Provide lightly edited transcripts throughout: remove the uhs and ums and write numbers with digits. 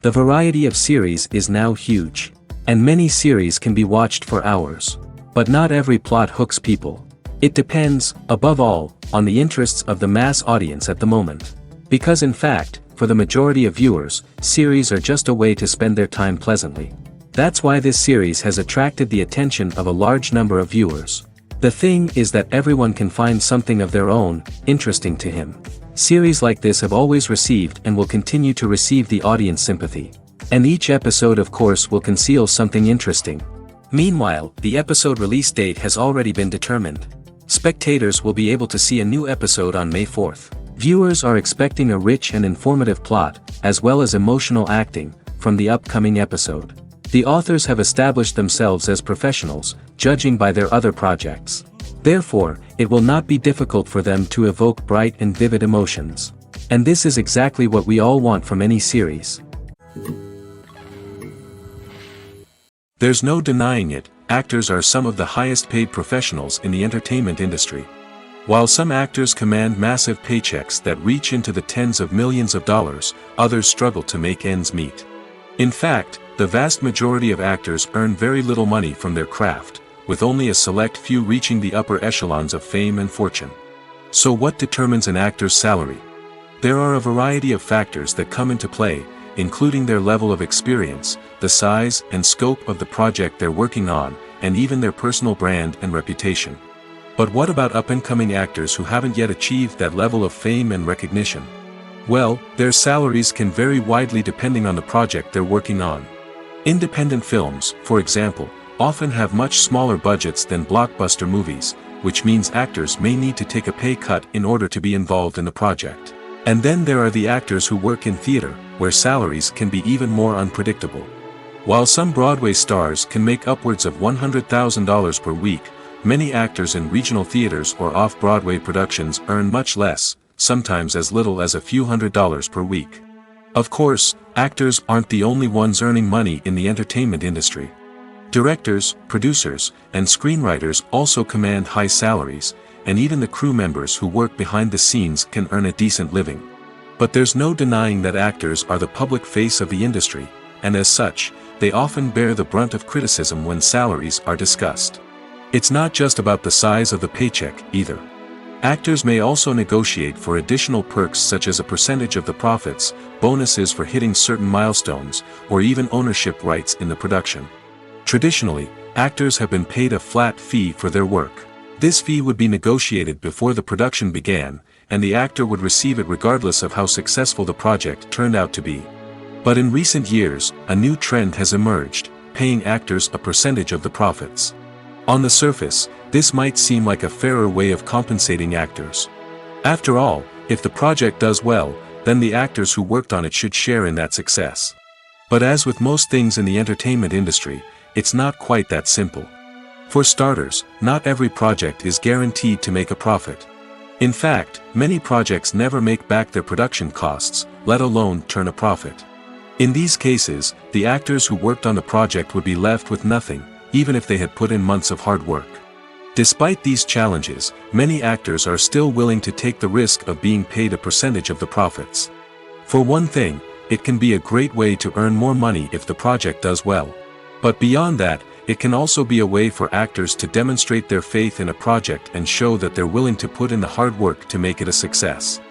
The variety of series is now huge. And many series can be watched for hours. But not every plot hooks people. It depends, above all, on the interests of the mass audience at the moment. Because in fact, for the majority of viewers, series are just a way to spend their time pleasantly. That's why this series has attracted the attention of a large number of viewers. The thing is that everyone can find something of their own, interesting to him. Series like this have always received and will continue to receive the audience sympathy. And each episode of course will conceal something interesting. Meanwhile, the episode release date has already been determined. Spectators will be able to see a new episode on May 4th. Viewers are expecting a rich and informative plot, as well as emotional acting, from the upcoming episode. The authors have established themselves as professionals, judging by their other projects. Therefore, it will not be difficult for them to evoke bright and vivid emotions. And this is exactly what we all want from any series. There's no denying it, actors are some of the highest paid professionals in the entertainment industry. While some actors command massive paychecks that reach into the tens of millions of dollars, others struggle to make ends meet. In fact, the vast majority of actors earn very little money from their craft, with only a select few reaching the upper echelons of fame and fortune. So what determines an actor's salary? There are a variety of factors that come into play, including their level of experience, the size and scope of the project they're working on, and even their personal brand and reputation. But what about up-and-coming actors who haven't yet achieved that level of fame and recognition? Well, their salaries can vary widely depending on the project they're working on. Independent films, for example, often have much smaller budgets than blockbuster movies, which means actors may need to take a pay cut in order to be involved in the project. And then there are the actors who work in theater, where salaries can be even more unpredictable. While some Broadway stars can make upwards of $100,000 per week, many actors in regional theaters or off-Broadway productions earn much less, sometimes as little as a few $100s per week. Of course, actors aren't the only ones earning money in the entertainment industry. Directors, producers, and screenwriters also command high salaries, and even the crew members who work behind the scenes can earn a decent living. But there's no denying that actors are the public face of the industry, and as such, they often bear the brunt of criticism when salaries are discussed. It's not just about the size of the paycheck, either. Actors may also negotiate for additional perks such as a percentage of the profits, bonuses for hitting certain milestones, or even ownership rights in the production. Traditionally, actors have been paid a flat fee for their work. This fee would be negotiated before the production began, and the actor would receive it regardless of how successful the project turned out to be. But in recent years, a new trend has emerged, paying actors a percentage of the profits. On the surface, this might seem like a fairer way of compensating actors. After all, if the project does well, then the actors who worked on it should share in that success. But as with most things in the entertainment industry, it's not quite that simple. For starters, not every project is guaranteed to make a profit. In fact, many projects never make back their production costs, let alone turn a profit. In these cases, the actors who worked on the project would be left with nothing, even if they had put in months of hard work. Despite these challenges, many actors are still willing to take the risk of being paid a percentage of the profits. For one thing, it can be a great way to earn more money if the project does well. But beyond that, it can also be a way for actors to demonstrate their faith in a project and show that they're willing to put in the hard work to make it a success.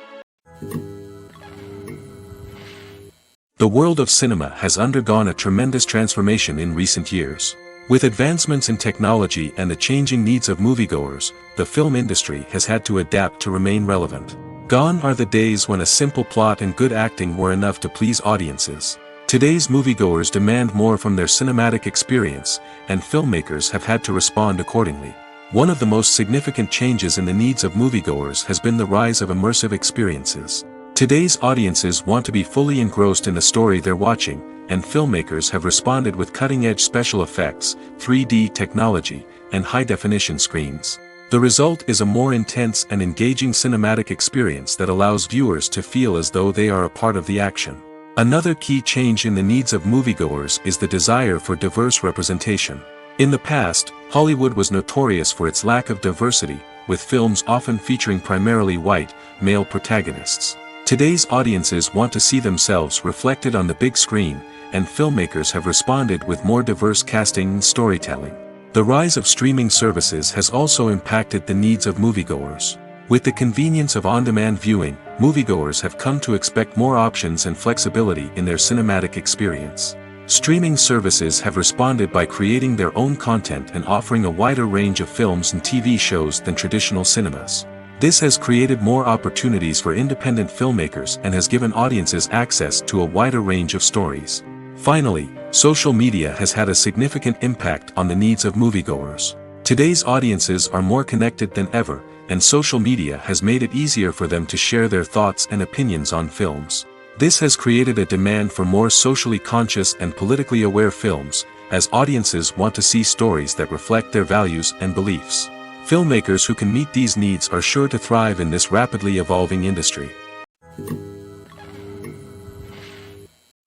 The world of cinema has undergone a tremendous transformation in recent years. With advancements in technology and the changing needs of moviegoers, the film industry has had to adapt to remain relevant. Gone are the days when a simple plot and good acting were enough to please audiences. Today's moviegoers demand more from their cinematic experience, and filmmakers have had to respond accordingly. One of the most significant changes in the needs of moviegoers has been the rise of immersive experiences. Today's audiences want to be fully engrossed in the story they're watching, and filmmakers have responded with cutting-edge special effects, 3D technology, and high-definition screens. The result is a more intense and engaging cinematic experience that allows viewers to feel as though they are a part of the action. Another key change in the needs of moviegoers is the desire for diverse representation. In the past, Hollywood was notorious for its lack of diversity, with films often featuring primarily white, male protagonists. Today's audiences want to see themselves reflected on the big screen, and filmmakers have responded with more diverse casting and storytelling. The rise of streaming services has also impacted the needs of moviegoers. With the convenience of on-demand viewing, moviegoers have come to expect more options and flexibility in their cinematic experience. Streaming services have responded by creating their own content and offering a wider range of films and TV shows than traditional cinemas. This has created more opportunities for independent filmmakers and has given audiences access to a wider range of stories. Finally, social media has had a significant impact on the needs of moviegoers. Today's audiences are more connected than ever, and social media has made it easier for them to share their thoughts and opinions on films. This has created a demand for more socially conscious and politically aware films, as audiences want to see stories that reflect their values and beliefs. Filmmakers who can meet these needs are sure to thrive in this rapidly evolving industry.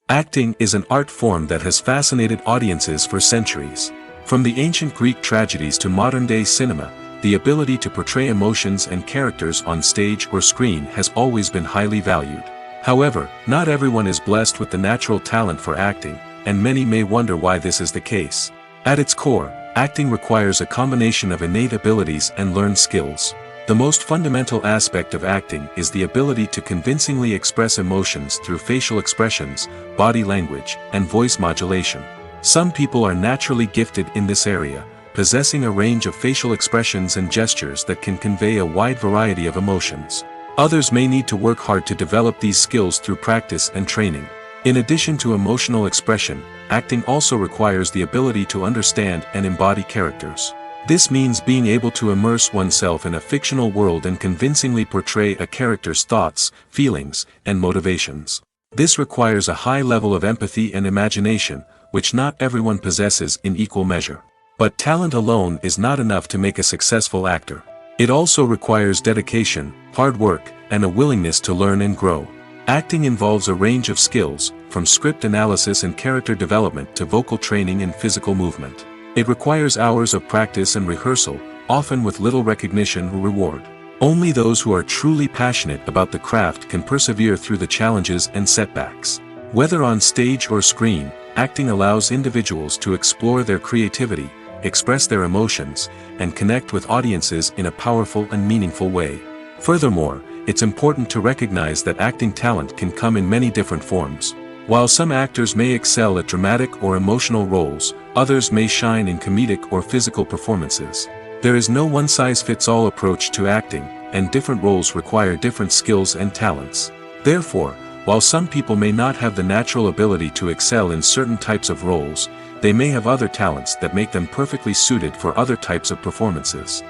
Acting is an art form that has fascinated audiences for centuries. From the ancient Greek tragedies to modern-day cinema, the ability to portray emotions and characters on stage or screen has always been highly valued. However, not everyone is blessed with the natural talent for acting, and many may wonder why this is the case. At its core, acting requires a combination of innate abilities and learned skills. The most fundamental aspect of acting is the ability to convincingly express emotions through facial expressions, body language, and voice modulation. Some people are naturally gifted in this area, possessing a range of facial expressions and gestures that can convey a wide variety of emotions. Others may need to work hard to develop these skills through practice and training. In addition to emotional expression, acting also requires the ability to understand and embody characters. This means being able to immerse oneself in a fictional world and convincingly portray a character's thoughts, feelings, and motivations. This requires a high level of empathy and imagination, which not everyone possesses in equal measure. But talent alone is not enough to make a successful actor. It also requires dedication, hard work, and a willingness to learn and grow. Acting involves a range of skills, from script analysis and character development to vocal training and physical movement. It requires hours of practice and rehearsal, often with little recognition or reward. Only those who are truly passionate about the craft can persevere through the challenges and setbacks. Whether on stage or screen, acting allows individuals to explore their creativity, express their emotions, and connect with audiences in a powerful and meaningful way. Furthermore, it's important to recognize that acting talent can come in many different forms. While some actors may excel at dramatic or emotional roles, others may shine in comedic or physical performances. There is no one-size-fits-all approach to acting, and different roles require different skills and talents. Therefore, while some people may not have the natural ability to excel in certain types of roles, they may have other talents that make them perfectly suited for other types of performances.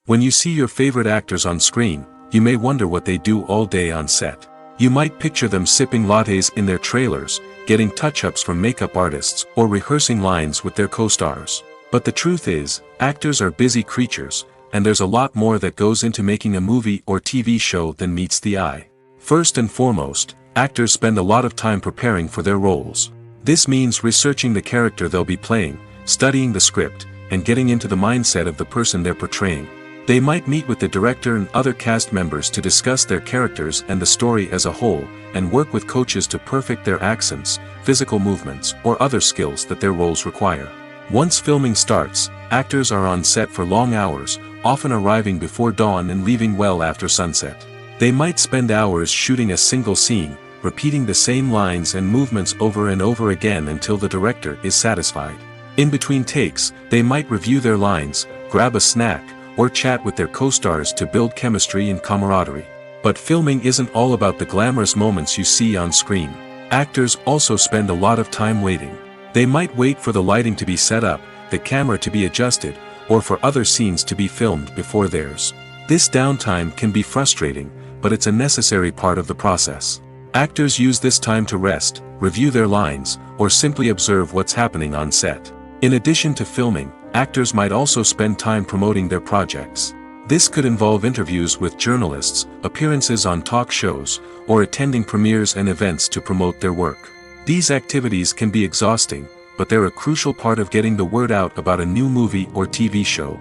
When you see your favorite actors on screen, you may wonder what they do all day on set. You might picture them sipping lattes in their trailers, getting touch-ups from makeup artists, or rehearsing lines with their co-stars. But the truth is, actors are busy creatures, and there's a lot more that goes into making a movie or TV show than meets the eye. First and foremost, actors spend a lot of time preparing for their roles. This means researching the character they'll be playing, studying the script, and getting into the mindset of the person they're portraying. They might meet with the director and other cast members to discuss their characters and the story as a whole, and work with coaches to perfect their accents, physical movements, or other skills that their roles require. Once filming starts, actors are on set for long hours, often arriving before dawn and leaving well after sunset. They might spend hours shooting a single scene, repeating the same lines and movements over and over again until the director is satisfied. In between takes, they might review their lines, grab a snack, or chat with their co-stars to build chemistry and camaraderie. But filming isn't all about the glamorous moments you see on screen. Actors also spend a lot of time waiting. They might wait for the lighting to be set up, the camera to be adjusted, or for other scenes to be filmed before theirs. This downtime can be frustrating, but it's a necessary part of the process. Actors use this time to rest, review their lines, or simply observe what's happening on set. In addition to filming, actors might also spend time promoting their projects. This could involve interviews with journalists, appearances on talk shows, or attending premieres and events to promote their work. These activities can be exhausting, but they're a crucial part of getting the word out about a new movie or TV show.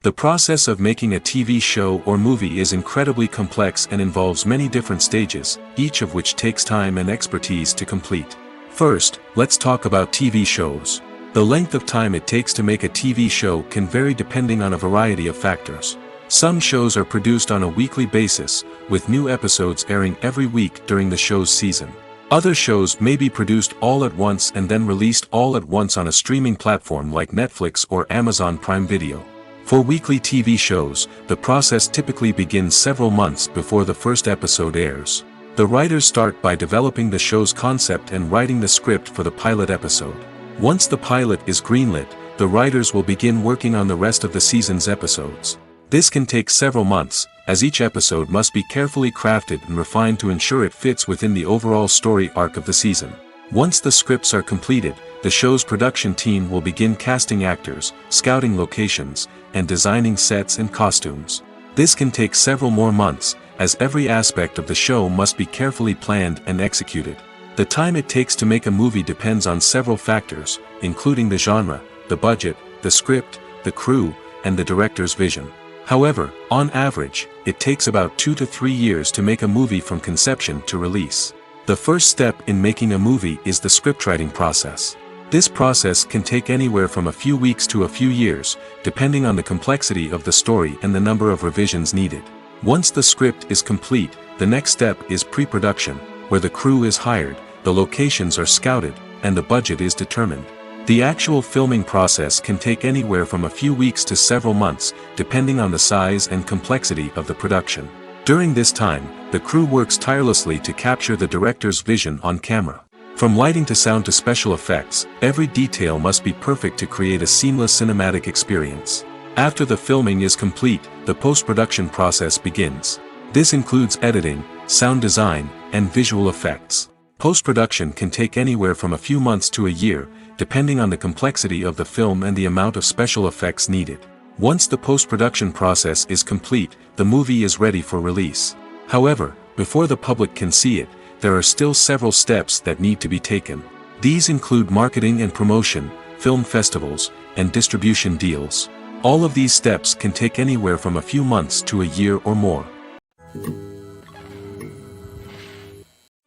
The process of making a TV show or movie is incredibly complex and involves many different stages, each of which takes time and expertise to complete. First, let's talk about TV shows. The length of time it takes to make a TV show can vary depending on a variety of factors. Some shows are produced on a weekly basis, with new episodes airing every week during the show's season. Other shows may be produced all at once and then released all at once on a streaming platform like Netflix or Amazon Prime Video. For weekly TV shows, the process typically begins several months before the first episode airs. The writers start by developing the show's concept and writing the script for the pilot episode. Once the pilot is greenlit, the writers will begin working on the rest of the season's episodes. This can take several months, as each episode must be carefully crafted and refined to ensure it fits within the overall story arc of the season. Once the scripts are completed, the show's production team will begin casting actors, scouting locations, and designing sets and costumes. This can take several more months, as every aspect of the show must be carefully planned and executed. The time it takes to make a movie depends on several factors, including the genre, the budget, the script, the crew, and the director's vision. However, on average, it takes about 2 to 3 years to make a movie from conception to release. The first step in making a movie is the scriptwriting process. This process can take anywhere from a few weeks to a few years, depending on the complexity of the story and the number of revisions needed. Once the script is complete, the next step is pre-production, where the crew is hired, the locations are scouted, and the budget is determined. The actual filming process can take anywhere from a few weeks to several months, depending on the size and complexity of the production. During this time, the crew works tirelessly to capture the director's vision on camera. From lighting to sound to special effects, every detail must be perfect to create a seamless cinematic experience. After the filming is complete, the post-production process begins. This includes editing, sound design, and visual effects. Post-production can take anywhere from a few months to a year, depending on the complexity of the film and the amount of special effects needed. Once the post-production process is complete, the movie is ready for release. However, before the public can see it, there are still several steps that need to be taken. These include marketing and promotion, film festivals, and distribution deals. All of these steps can take anywhere from a few months to a year or more.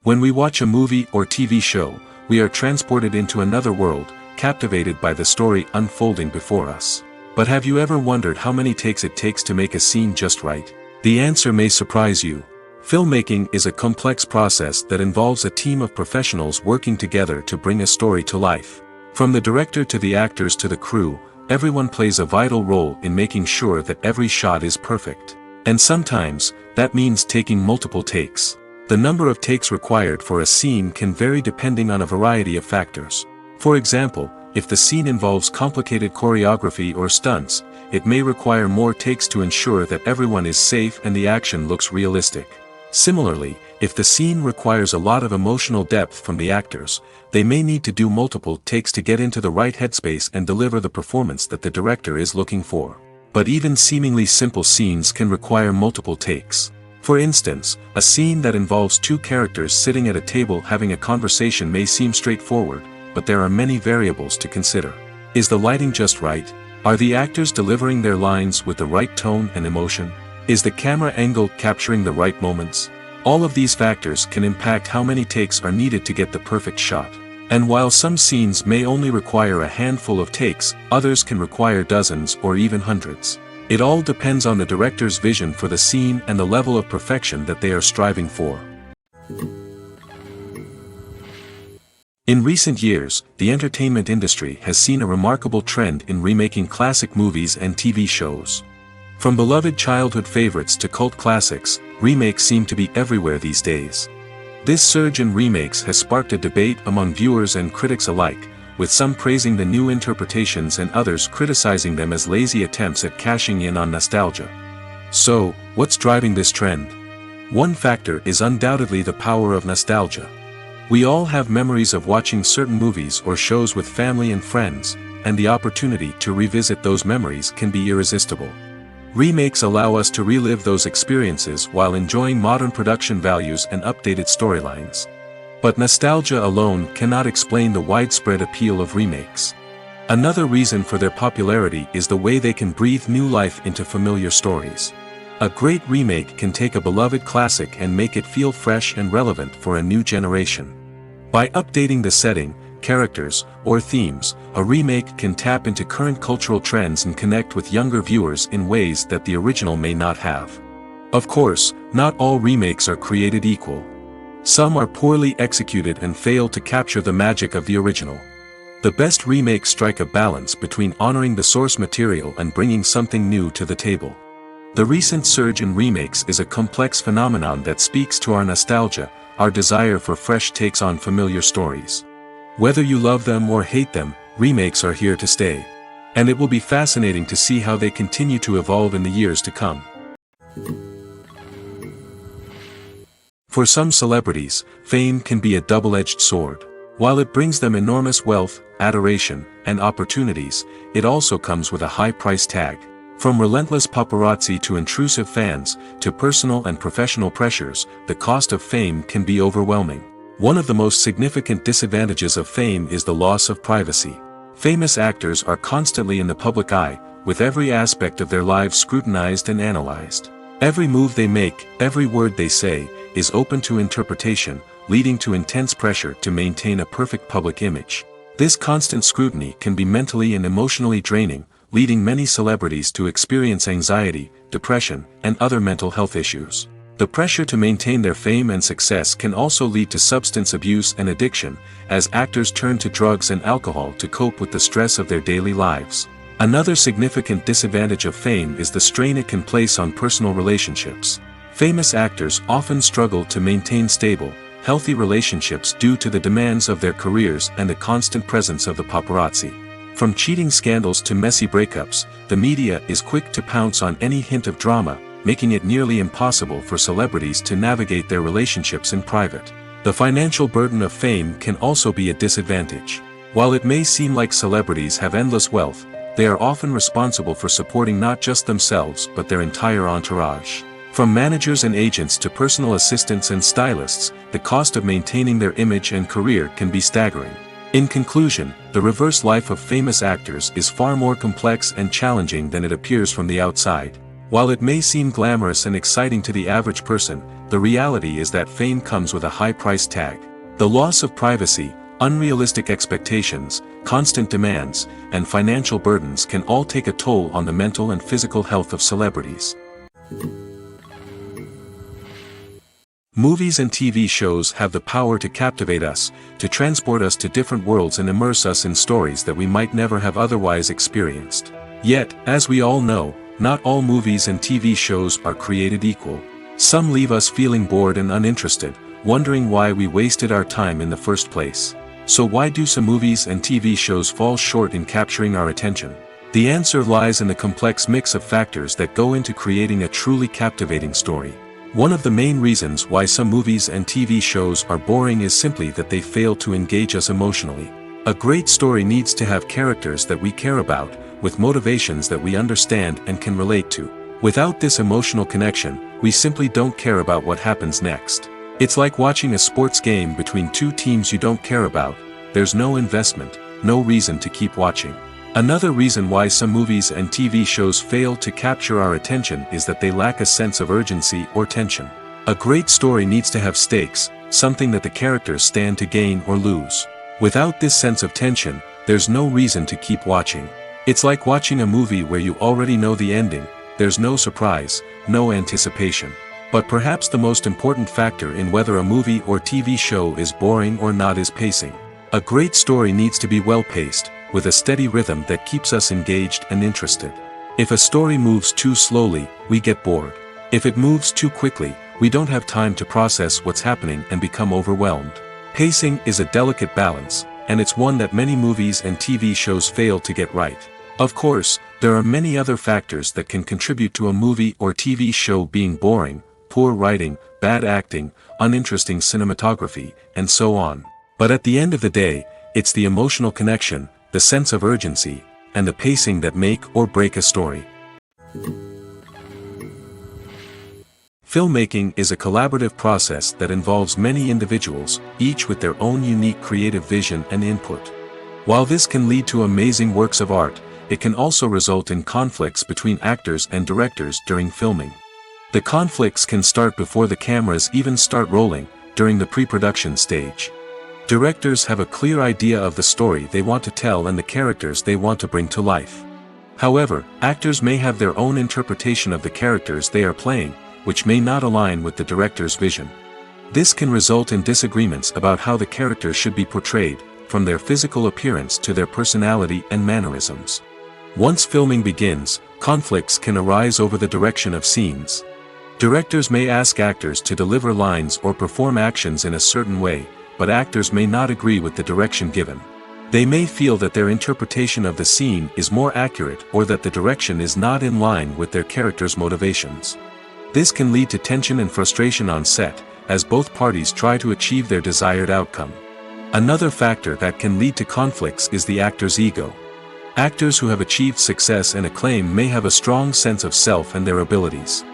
When we watch a movie or TV show, we are transported into another world, captivated by the story unfolding before us. But have you ever wondered how many takes it takes to make a scene just right? The answer may surprise you. Filmmaking is a complex process that involves a team of professionals working together to bring a story to life. From the director to the actors to the crew, everyone plays a vital role in making sure that every shot is perfect. And sometimes, that means taking multiple takes. The number of takes required for a scene can vary depending on a variety of factors. For example, if the scene involves complicated choreography or stunts, it may require more takes to ensure that everyone is safe and the action looks realistic. Similarly, if the scene requires a lot of emotional depth from the actors, they may need to do multiple takes to get into the right headspace and deliver the performance that the director is looking for. But even seemingly simple scenes can require multiple takes. For instance, a scene that involves two characters sitting at a table having a conversation may seem straightforward, but there are many variables to consider. Is the lighting just right? Are the actors delivering their lines with the right tone and emotion? Is the camera angle capturing the right moments? All of these factors can impact how many takes are needed to get the perfect shot. And while some scenes may only require a handful of takes, others can require dozens or even hundreds. It all depends on the director's vision for the scene and the level of perfection that they are striving for. In recent years, the entertainment industry has seen a remarkable trend in remaking classic movies and TV shows. From beloved childhood favorites to cult classics, remakes seem to be everywhere these days. This surge in remakes has sparked a debate among viewers and critics alike, with some praising the new interpretations and others criticizing them as lazy attempts at cashing in on nostalgia. So, what's driving this trend? One factor is undoubtedly the power of nostalgia. We all have memories of watching certain movies or shows with family and friends, and the opportunity to revisit those memories can be irresistible. Remakes allow us to relive those experiences while enjoying modern production values and updated storylines. But nostalgia alone cannot explain the widespread appeal of remakes. Another reason for their popularity is the way they can breathe new life into familiar stories. A great remake can take a beloved classic and make it feel fresh and relevant for a new generation. By updating the setting, characters, or themes, a remake can tap into current cultural trends and connect with younger viewers in ways that the original may not have. Of course, not all remakes are created equal. Some are poorly executed and fail to capture the magic of the original. The best remakes strike a balance between honoring the source material and bringing something new to the table. The recent surge in remakes is a complex phenomenon that speaks to our nostalgia, our desire for fresh takes on familiar stories. Whether you love them or hate them, remakes are here to stay. And it will be fascinating to see how they continue to evolve in the years to come. For some celebrities, fame can be a double-edged sword. While it brings them enormous wealth, adoration, and opportunities, it also comes with a high price tag. From relentless paparazzi to intrusive fans, to personal and professional pressures, the cost of fame can be overwhelming. One of the most significant disadvantages of fame is the loss of privacy. Famous actors are constantly in the public eye, with every aspect of their lives scrutinized and analyzed. Every move they make, every word they say, is open to interpretation, leading to intense pressure to maintain a perfect public image. This constant scrutiny can be mentally and emotionally draining, leading many celebrities to experience anxiety, depression, and other mental health issues. The pressure to maintain their fame and success can also lead to substance abuse and addiction, as actors turn to drugs and alcohol to cope with the stress of their daily lives. Another significant disadvantage of fame is the strain it can place on personal relationships. Famous actors often struggle to maintain stable, healthy relationships due to the demands of their careers and the constant presence of the paparazzi. From cheating scandals to messy breakups, the media is quick to pounce on any hint of drama, making it nearly impossible for celebrities to navigate their relationships in private. The financial burden of fame can also be a disadvantage. While it may seem like celebrities have endless wealth, they are often responsible for supporting not just themselves but their entire entourage. From managers and agents to personal assistants and stylists, the cost of maintaining their image and career can be staggering. In conclusion, the reverse life of famous actors is far more complex and challenging than it appears from the outside. While it may seem glamorous and exciting to the average person, the reality is that fame comes with a high price tag. The loss of privacy, unrealistic expectations, constant demands, and financial burdens can all take a toll on the mental and physical health of celebrities. Movies and TV shows have the power to captivate us, to transport us to different worlds and immerse us in stories that we might never have otherwise experienced. Yet, as we all know, not all movies and TV shows are created equal. Some leave us feeling bored and uninterested, wondering why we wasted our time in the first place. So why do some movies and TV shows fall short in capturing our attention? The answer lies in the complex mix of factors that go into creating a truly captivating story. One of the main reasons why some movies and TV shows are boring is simply that they fail to engage us emotionally. A great story needs to have characters that we care about, with motivations that we understand and can relate to. Without this emotional connection, we simply don't care about what happens next. It's like watching a sports game between two teams you don't care about. There's no investment, no reason to keep watching. Another reason why some movies and TV shows fail to capture our attention is that they lack a sense of urgency or tension. A great story needs to have stakes, something that the characters stand to gain or lose. Without this sense of tension, there's no reason to keep watching. It's like watching a movie where you already know the ending. There's no surprise, no anticipation. But perhaps the most important factor in whether a movie or TV show is boring or not is pacing. A great story needs to be well-paced, with a steady rhythm that keeps us engaged and interested. If a story moves too slowly, we get bored. If it moves too quickly, we don't have time to process what's happening and become overwhelmed. Pacing is a delicate balance, and it's one that many movies and TV shows fail to get right. Of course, there are many other factors that can contribute to a movie or TV show being boring: poor writing, bad acting, uninteresting cinematography, and so on. But at the end of the day, it's the emotional connection, the sense of urgency, and the pacing that make or break a story. Filmmaking is a collaborative process that involves many individuals, each with their own unique creative vision and input. While this can lead to amazing works of art, it can also result in conflicts between actors and directors during filming. The conflicts can start before the cameras even start rolling, during the pre-production stage. Directors have a clear idea of the story they want to tell and the characters they want to bring to life. However, actors may have their own interpretation of the characters they are playing, which may not align with the director's vision. This can result in disagreements about how the characters should be portrayed, from their physical appearance to their personality and mannerisms. Once filming begins, conflicts can arise over the direction of scenes. Directors may ask actors to deliver lines or perform actions in a certain way, but actors may not agree with the direction given. They may feel that their interpretation of the scene is more accurate or that the direction is not in line with their character's motivations. This can lead to tension and frustration on set, as both parties try to achieve their desired outcome. Another factor that can lead to conflicts is the actor's ego. Actors who have achieved success and acclaim may have a strong sense of self and their abilities.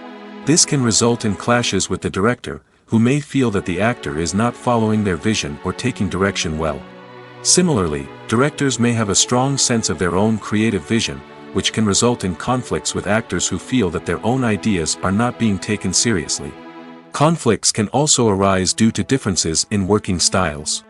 This can result in clashes with the director, who may feel that the actor is not following their vision or taking direction well. Similarly, directors may have a strong sense of their own creative vision, which can result in conflicts with actors who feel that their own ideas are not being taken seriously. Conflicts can also arise due to differences in working styles.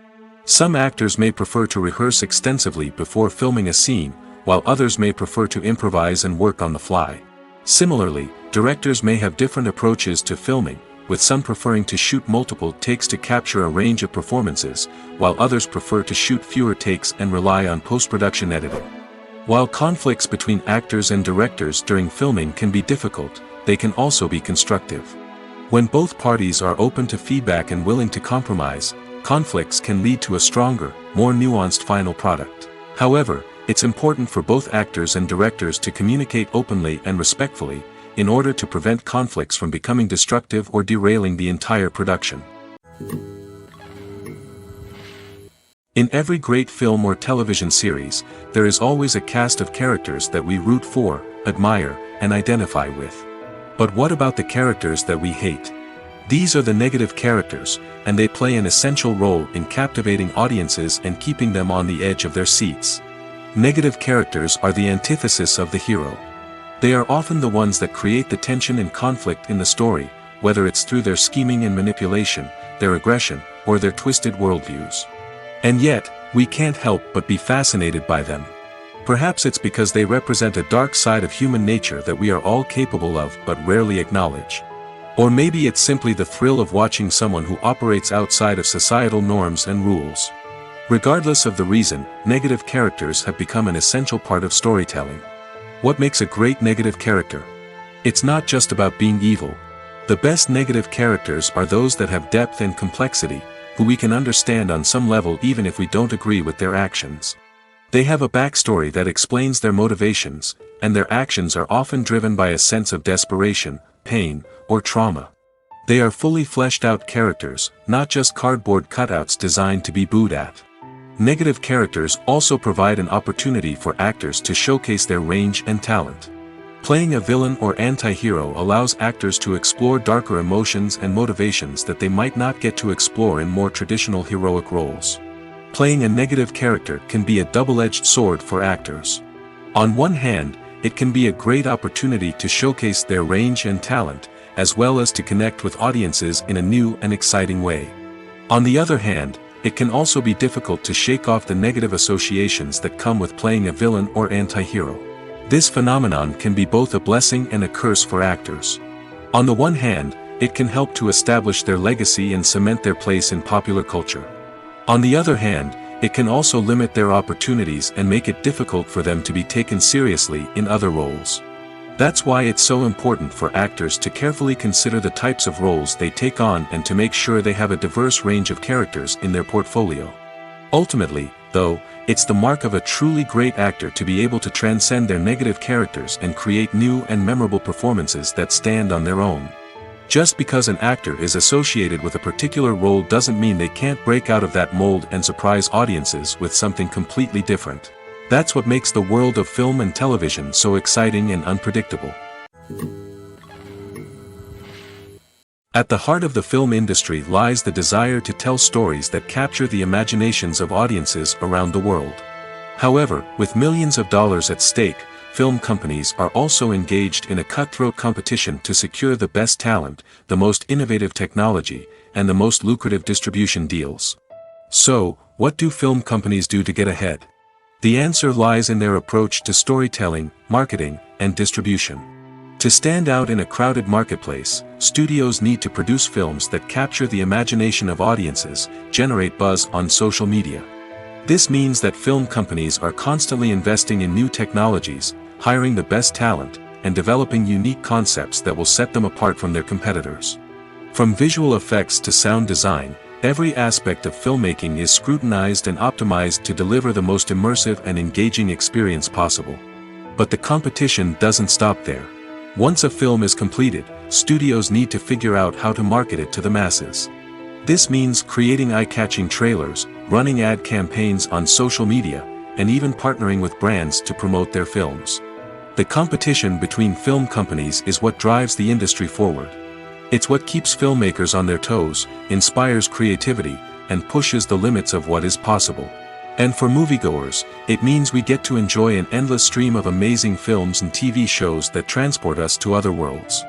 Some actors may prefer to rehearse extensively before filming a scene, while others may prefer to improvise and work on the fly. Similarly, directors may have different approaches to filming, with some preferring to shoot multiple takes to capture a range of performances, while others prefer to shoot fewer takes and rely on post-production editing. While conflicts between actors and directors during filming can be difficult, they can also be constructive. When both parties are open to feedback and willing to compromise, conflicts can lead to a stronger, more nuanced final product. However, it's important for both actors and directors to communicate openly and respectfully, in order to prevent conflicts from becoming destructive or derailing the entire production. In every great film or television series, there is always a cast of characters that we root for, admire, and identify with. But what about the characters that we hate? These are the negative characters, and they play an essential role in captivating audiences and keeping them on the edge of their seats. Negative characters are the antithesis of the hero. They are often the ones that create the tension and conflict in the story, whether it's through their scheming and manipulation, their aggression, or their twisted worldviews. And yet, we can't help but be fascinated by them. Perhaps it's because they represent a dark side of human nature that we are all capable of but rarely acknowledge. Or maybe it's simply the thrill of watching someone who operates outside of societal norms and rules. Regardless of the reason, negative characters have become an essential part of storytelling. What makes a great negative character? It's not just about being evil. The best negative characters are those that have depth and complexity, who we can understand on some level even if we don't agree with their actions. They have a backstory that explains their motivations, and their actions are often driven by a sense of desperation, pain, or trauma. They are fully fleshed out characters, not just cardboard cutouts designed to be booed at. Negative characters also provide an opportunity for actors to showcase their range and talent. Playing a villain or anti-hero allows actors to explore darker emotions and motivations that they might not get to explore in more traditional heroic roles. Playing a negative character can be a double-edged sword for actors. On one hand, it can be a great opportunity to showcase their range and talent, as well as to connect with audiences in a new and exciting way. On the other hand, it can also be difficult to shake off the negative associations that come with playing a villain or anti-hero. This phenomenon can be both a blessing and a curse for actors. On the one hand, it can help to establish their legacy and cement their place in popular culture. On the other hand, it can also limit their opportunities and make it difficult for them to be taken seriously in other roles. That's why it's so important for actors to carefully consider the types of roles they take on and to make sure they have a diverse range of characters in their portfolio. Ultimately, though, it's the mark of a truly great actor to be able to transcend their negative characters and create new and memorable performances that stand on their own. Just because an actor is associated with a particular role doesn't mean they can't break out of that mold and surprise audiences with something completely different. That's what makes the world of film and television so exciting and unpredictable. At the heart of the film industry lies the desire to tell stories that capture the imaginations of audiences around the world. However, with millions of dollars at stake, film companies are also engaged in a cutthroat competition to secure the best talent, the most innovative technology, and the most lucrative distribution deals. So, what do film companies do to get ahead? The answer lies in their approach to storytelling, marketing, and distribution. To stand out in a crowded marketplace, studios need to produce films that capture the imagination of audiences, generate buzz on social media. This means that film companies are constantly investing in new technologies, hiring the best talent, and developing unique concepts that will set them apart from their competitors. From visual effects to sound design, every aspect of filmmaking is scrutinized and optimized to deliver the most immersive and engaging experience possible. But the competition doesn't stop there. Once a film is completed, studios need to figure out how to market it to the masses. This means creating eye-catching trailers, running ad campaigns on social media, and even partnering with brands to promote their films. The competition between film companies is what drives the industry forward. It's what keeps filmmakers on their toes, inspires creativity, and pushes the limits of what is possible. And for moviegoers, it means we get to enjoy an endless stream of amazing films and TV shows that transport us to other worlds.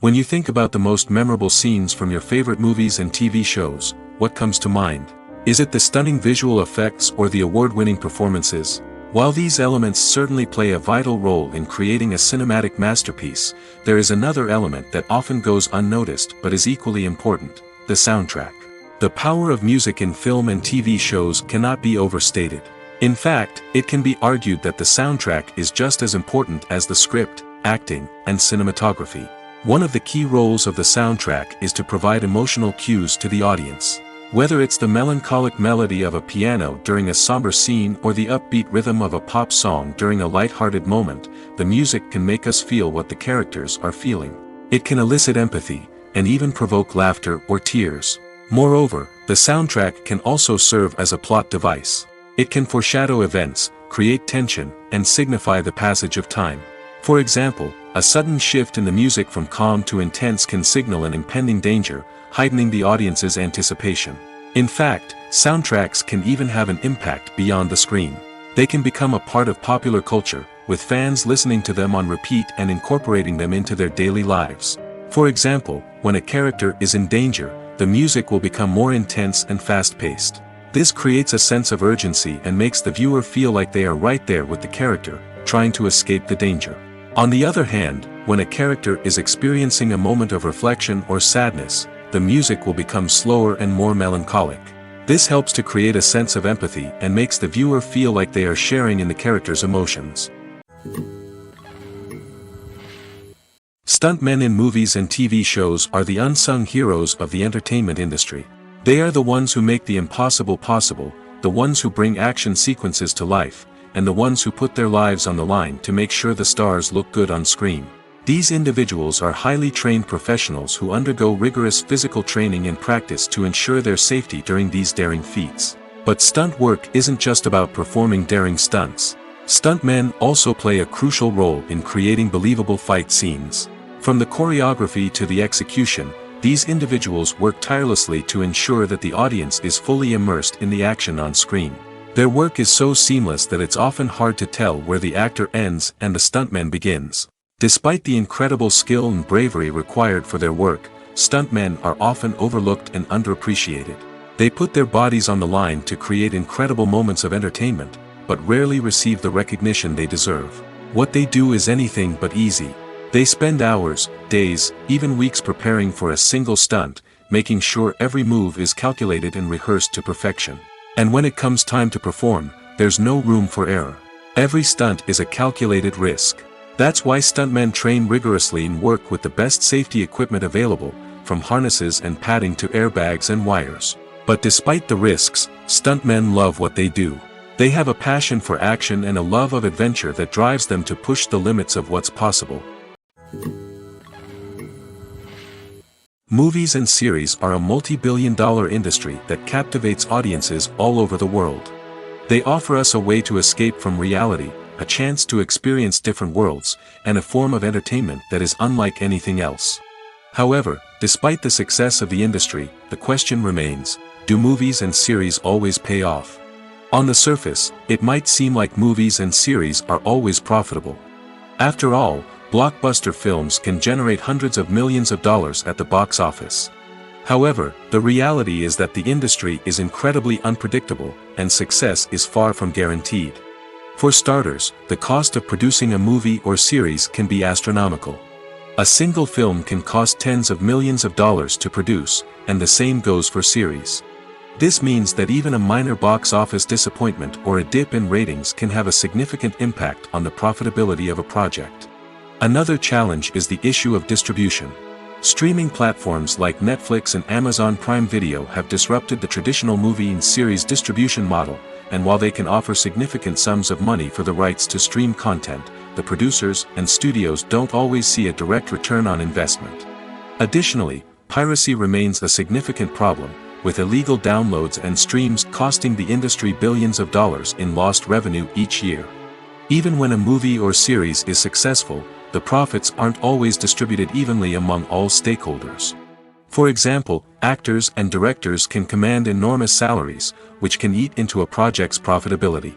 When you think about the most memorable scenes from your favorite movies and TV shows, what comes to mind? Is it the stunning visual effects or the award-winning performances? While these elements certainly play a vital role in creating a cinematic masterpiece, there is another element that often goes unnoticed but is equally important: the soundtrack. The power of music in film and TV shows cannot be overstated. In fact, it can be argued that the soundtrack is just as important as the script, acting, and cinematography. One of the key roles of the soundtrack is to provide emotional cues to the audience. Whether it's the melancholic melody of a piano during a somber scene or the upbeat rhythm of a pop song during a light-hearted moment, the music can make us feel what the characters are feeling. It can elicit empathy, and even provoke laughter or tears. Moreover, the soundtrack can also serve as a plot device. It can foreshadow events, create tension, and signify the passage of time. For example, a sudden shift in the music from calm to intense can signal an impending danger, heightening the audience's anticipation. In fact, soundtracks can even have an impact beyond the screen. They can become a part of popular culture, with fans listening to them on repeat and incorporating them into their daily lives. For example, when a character is in danger, the music will become more intense and fast-paced. This creates a sense of urgency and makes the viewer feel like they are right there with the character, trying to escape the danger. On the other hand, when a character is experiencing a moment of reflection or sadness, the music will become slower and more melancholic. This helps to create a sense of empathy and makes the viewer feel like they are sharing in the character's emotions. Stuntmen in movies and TV shows are the unsung heroes of the entertainment industry. They are the ones who make the impossible possible, the ones who bring action sequences to life, and the ones who put their lives on the line to make sure the stars look good on screen. These individuals are highly trained professionals who undergo rigorous physical training and practice to ensure their safety during these daring feats. But stunt work isn't just about performing daring stunts. Stuntmen also play a crucial role in creating believable fight scenes. From the choreography to the execution, these individuals work tirelessly to ensure that the audience is fully immersed in the action on screen. Their work is so seamless that it's often hard to tell where the actor ends and the stuntman begins. Despite the incredible skill and bravery required for their work, stuntmen are often overlooked and underappreciated. They put their bodies on the line to create incredible moments of entertainment, but rarely receive the recognition they deserve. What they do is anything but easy. They spend hours, days, even weeks preparing for a single stunt, making sure every move is calculated and rehearsed to perfection. And when it comes time to perform, there's no room for error. Every stunt is a calculated risk. That's why stuntmen train rigorously and work with the best safety equipment available, from harnesses and padding to airbags and wires. But despite the risks, stuntmen love what they do. They have a passion for action and a love of adventure that drives them to push the limits of what's possible. Movies and series are a multi-billion-dollar industry that captivates audiences all over the world. They offer us a way to escape from reality, a chance to experience different worlds, and a form of entertainment that is unlike anything else. However, despite the success of the industry, the question remains, do movies and series always pay off? On the surface, it might seem like movies and series are always profitable. After all, blockbuster films can generate hundreds of millions of dollars at the box office. However, the reality is that the industry is incredibly unpredictable, and success is far from guaranteed. For starters, the cost of producing a movie or series can be astronomical. A single film can cost tens of millions of dollars to produce, and the same goes for series. This means that even a minor box office disappointment or a dip in ratings can have a significant impact on the profitability of a project. Another challenge is the issue of distribution. Streaming platforms like Netflix and Amazon Prime Video have disrupted the traditional movie and series distribution model, and while they can offer significant sums of money for the rights to stream content, the producers and studios don't always see a direct return on investment. Additionally, piracy remains a significant problem, with illegal downloads and streams costing the industry billions of dollars in lost revenue each year. Even when a movie or series is successful, the profits aren't always distributed evenly among all stakeholders. For example, actors and directors can command enormous salaries, which can eat into a project's profitability.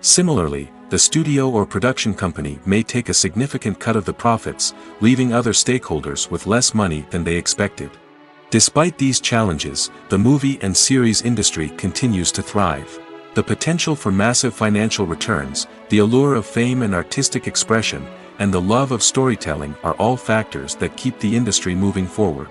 Similarly, the studio or production company may take a significant cut of the profits, leaving other stakeholders with less money than they expected. Despite these challenges, the movie and series industry continues to thrive. The potential for massive financial returns, the allure of fame and artistic expression, and the love of storytelling are all factors that keep the industry moving forward.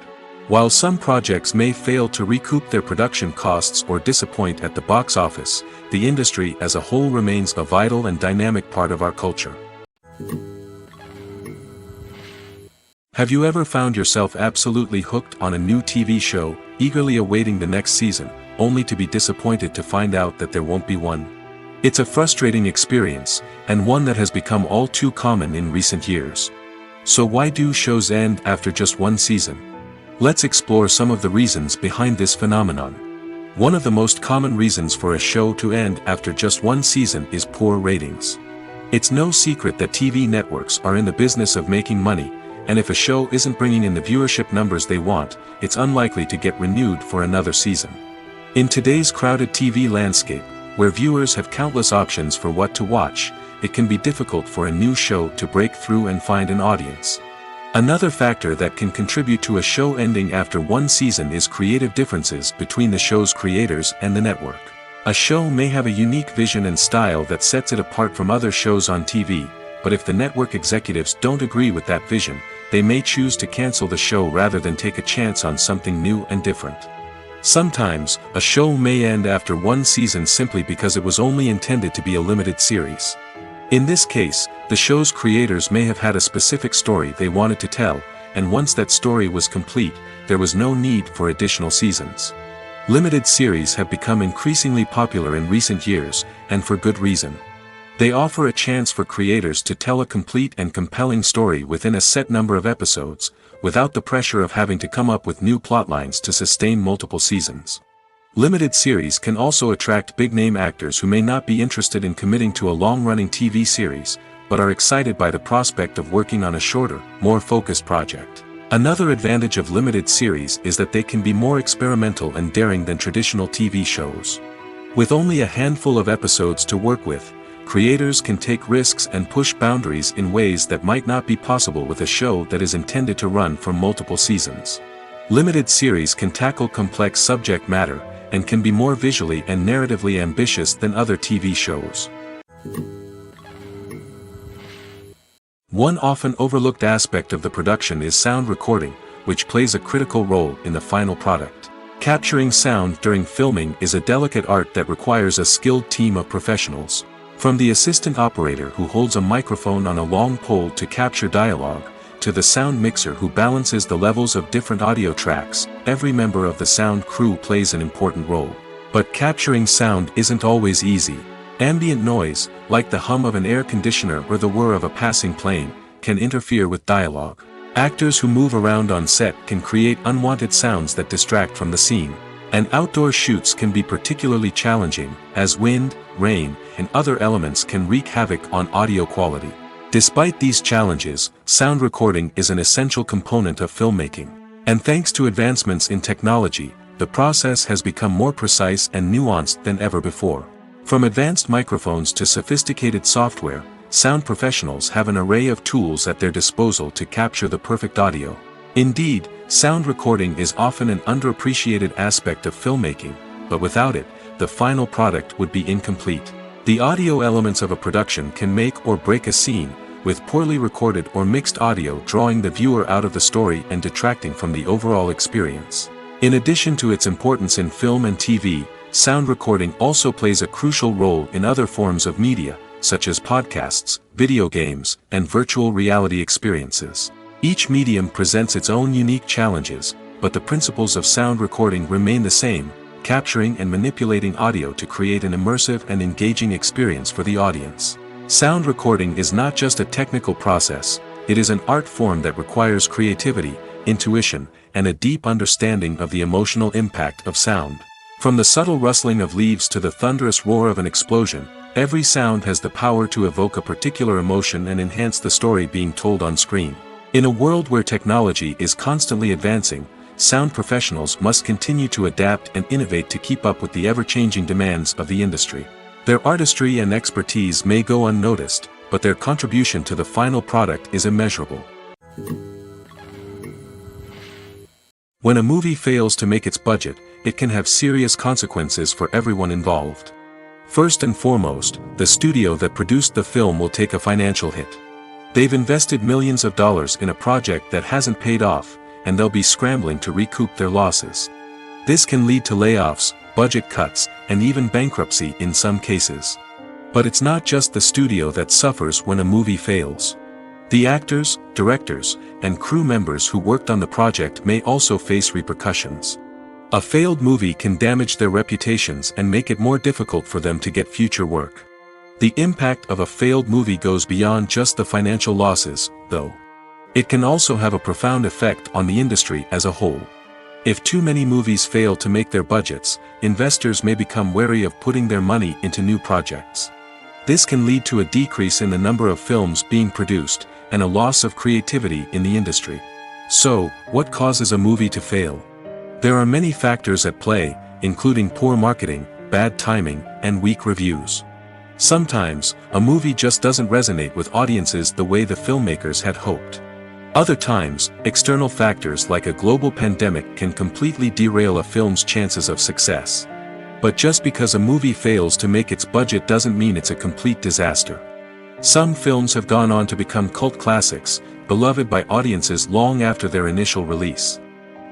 While some projects may fail to recoup their production costs or disappoint at the box office, the industry as a whole remains a vital and dynamic part of our culture. Have you ever found yourself absolutely hooked on a new TV show, eagerly awaiting the next season, only to be disappointed to find out that there won't be one? It's a frustrating experience, and one that has become all too common in recent years. So why do shows end after just one season? Let's explore some of the reasons behind this phenomenon. One of the most common reasons for a show to end after just one season is poor ratings. It's no secret that TV networks are in the business of making money, and if a show isn't bringing in the viewership numbers they want, it's unlikely to get renewed for another season. In today's crowded TV landscape, where viewers have countless options for what to watch, it can be difficult for a new show to break through and find an audience. Another factor that can contribute to a show ending after one season is creative differences between the show's creators and the network. A show may have a unique vision and style that sets it apart from other shows on TV, but if the network executives don't agree with that vision, they may choose to cancel the show rather than take a chance on something new and different. Sometimes, a show may end after one season simply because it was only intended to be a limited series. In this case, the show's creators may have had a specific story they wanted to tell, and once that story was complete, there was no need for additional seasons. Limited series have become increasingly popular in recent years, and for good reason. They offer a chance for creators to tell a complete and compelling story within a set number of episodes, without the pressure of having to come up with new plotlines to sustain multiple seasons. Limited series can also attract big-name actors who may not be interested in committing to a long-running TV series, but are excited by the prospect of working on a shorter, more focused project. Another advantage of limited series is that they can be more experimental and daring than traditional TV shows. With only a handful of episodes to work with, creators can take risks and push boundaries in ways that might not be possible with a show that is intended to run for multiple seasons. Limited series can tackle complex subject matter, and can be more visually and narratively ambitious than other TV shows. One often overlooked aspect of the production is sound recording, which plays a critical role in the final product. Capturing sound during filming is a delicate art that requires a skilled team of professionals. From the assistant operator who holds a microphone on a long pole to capture dialogue, to the sound mixer who balances the levels of different audio tracks, every member of the sound crew plays an important role. But capturing sound isn't always easy. Ambient noise, like the hum of an air conditioner or the whir of a passing plane, can interfere with dialogue. Actors who move around on set can create unwanted sounds that distract from the scene. And outdoor shoots can be particularly challenging, as wind, rain, and other elements can wreak havoc on audio quality. Despite these challenges, sound recording is an essential component of filmmaking. And thanks to advancements in technology, the process has become more precise and nuanced than ever before. From advanced microphones to sophisticated software, sound professionals have an array of tools at their disposal to capture the perfect audio. Indeed, sound recording is often an underappreciated aspect of filmmaking, but without it, the final product would be incomplete. The audio elements of a production can make or break a scene, with poorly recorded or mixed audio drawing the viewer out of the story and detracting from the overall experience. In addition to its importance in film and TV, sound recording also plays a crucial role in other forms of media, such as podcasts, video games, and virtual reality experiences. Each medium presents its own unique challenges, but the principles of sound recording remain the same, capturing and manipulating audio to create an immersive and engaging experience for the audience. Sound recording is not just a technical process, it is an art form that requires creativity, intuition, and a deep understanding of the emotional impact of sound. From the subtle rustling of leaves to the thunderous roar of an explosion, every sound has the power to evoke a particular emotion and enhance the story being told on screen. In a world where technology is constantly advancing, sound professionals must continue to adapt and innovate to keep up with the ever-changing demands of the industry. Their artistry and expertise may go unnoticed, but their contribution to the final product is immeasurable. When a movie fails to make its budget, it can have serious consequences for everyone involved. First and foremost, the studio that produced the film will take a financial hit. They've invested millions of dollars in a project that hasn't paid off, and they'll be scrambling to recoup their losses. This can lead to layoffs, budget cuts, and even bankruptcy in some cases. But it's not just the studio that suffers when a movie fails. The actors, directors, and crew members who worked on the project may also face repercussions. A failed movie can damage their reputations and make it more difficult for them to get future work. The impact of a failed movie goes beyond just the financial losses, though. It can also have a profound effect on the industry as a whole. If too many movies fail to make their budgets, investors may become wary of putting their money into new projects. This can lead to a decrease in the number of films being produced, and a loss of creativity in the industry. So, what causes a movie to fail? There are many factors at play, including poor marketing, bad timing, and weak reviews. Sometimes, a movie just doesn't resonate with audiences the way the filmmakers had hoped. Other times, external factors like a global pandemic can completely derail a film's chances of success. But just because a movie fails to make its budget doesn't mean it's a complete disaster. Some films have gone on to become cult classics, beloved by audiences long after their initial release.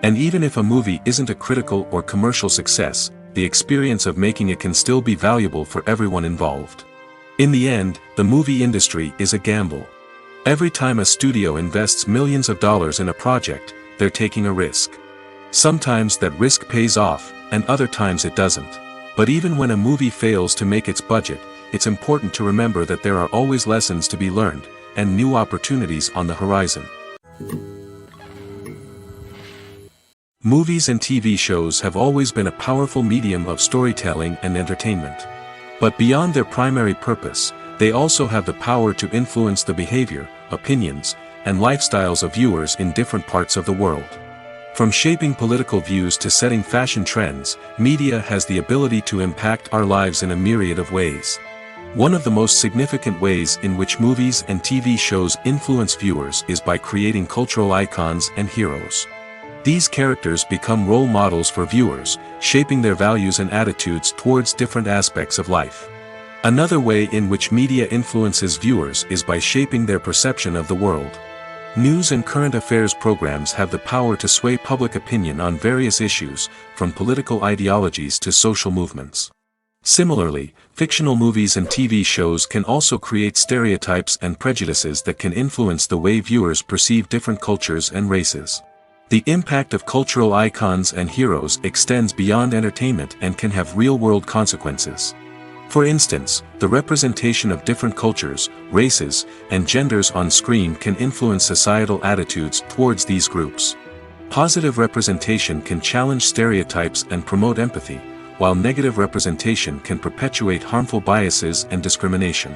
And even if a movie isn't a critical or commercial success, the experience of making it can still be valuable for everyone involved. In the end, the movie industry is a gamble. Every time a studio invests millions of dollars in a project, they're taking a risk. Sometimes that risk pays off, and other times it doesn't. But even when a movie fails to make its budget, it's important to remember that there are always lessons to be learned, and new opportunities on the horizon. Movies and TV shows have always been a powerful medium of storytelling and entertainment. But beyond their primary purpose, they also have the power to influence the behavior, opinions, and lifestyles of viewers in different parts of the world. From shaping political views to setting fashion trends, media has the ability to impact our lives in a myriad of ways. One of the most significant ways in which movies and TV shows influence viewers is by creating cultural icons and heroes. These characters become role models for viewers, shaping their values and attitudes towards different aspects of life. Another way in which media influences viewers is by shaping their perception of the world. News and current affairs programs have the power to sway public opinion on various issues, from political ideologies to social movements. Similarly, fictional movies and TV shows can also create stereotypes and prejudices that can influence the way viewers perceive different cultures and races. The impact of cultural icons and heroes extends beyond entertainment and can have real-world consequences. For instance, the representation of different cultures, races, and genders on screen can influence societal attitudes towards these groups. Positive representation can challenge stereotypes and promote empathy, while negative representation can perpetuate harmful biases and discrimination.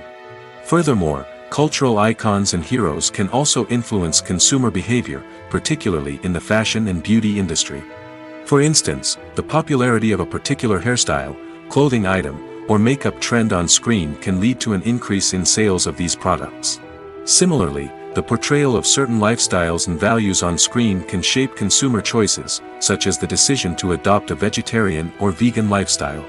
Furthermore, cultural icons and heroes can also influence consumer behavior, particularly in the fashion and beauty industry. For instance, the popularity of a particular hairstyle, clothing item, or makeup trend on screen can lead to an increase in sales of these products. Similarly, the portrayal of certain lifestyles and values on screen can shape consumer choices, such as the decision to adopt a vegetarian or vegan lifestyle.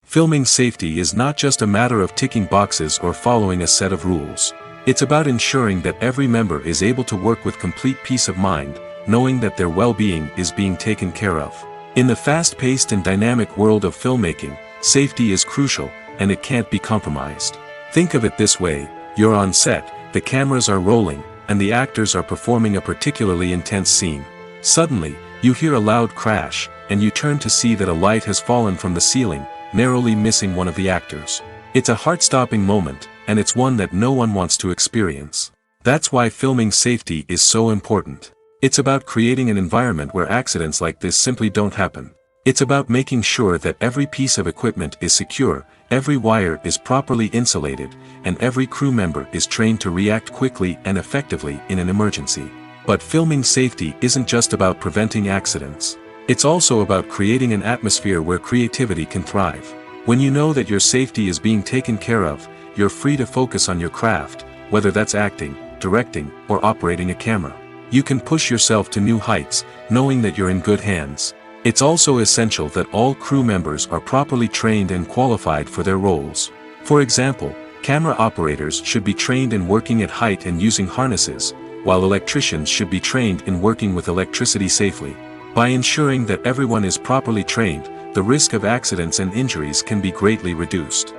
Filming safety is not just a matter of ticking boxes or following a set of rules. It's about ensuring that every member is able to work with complete peace of mind, knowing that their well-being is being taken care of. In the fast-paced and dynamic world of filmmaking, safety is crucial, and it can't be compromised. Think of it this way: you're on set, the cameras are rolling, and the actors are performing a particularly intense scene. Suddenly, you hear a loud crash, and you turn to see that a light has fallen from the ceiling, narrowly missing one of the actors. It's a heart-stopping moment, and it's one that no one wants to experience. That's why filming safety is so important. It's about creating an environment where accidents like this simply don't happen. It's about making sure that every piece of equipment is secure, every wire is properly insulated, and every crew member is trained to react quickly and effectively in an emergency. But filming safety isn't just about preventing accidents. It's also about creating an atmosphere where creativity can thrive. When you know that your safety is being taken care of, you're free to focus on your craft, whether that's acting, directing, or operating a camera. You can push yourself to new heights, knowing that you're in good hands. It's also essential that all crew members are properly trained and qualified for their roles. For example, camera operators should be trained in working at height and using harnesses, while electricians should be trained in working with electricity safely. By ensuring that everyone is properly trained, the risk of accidents and injuries can be greatly reduced.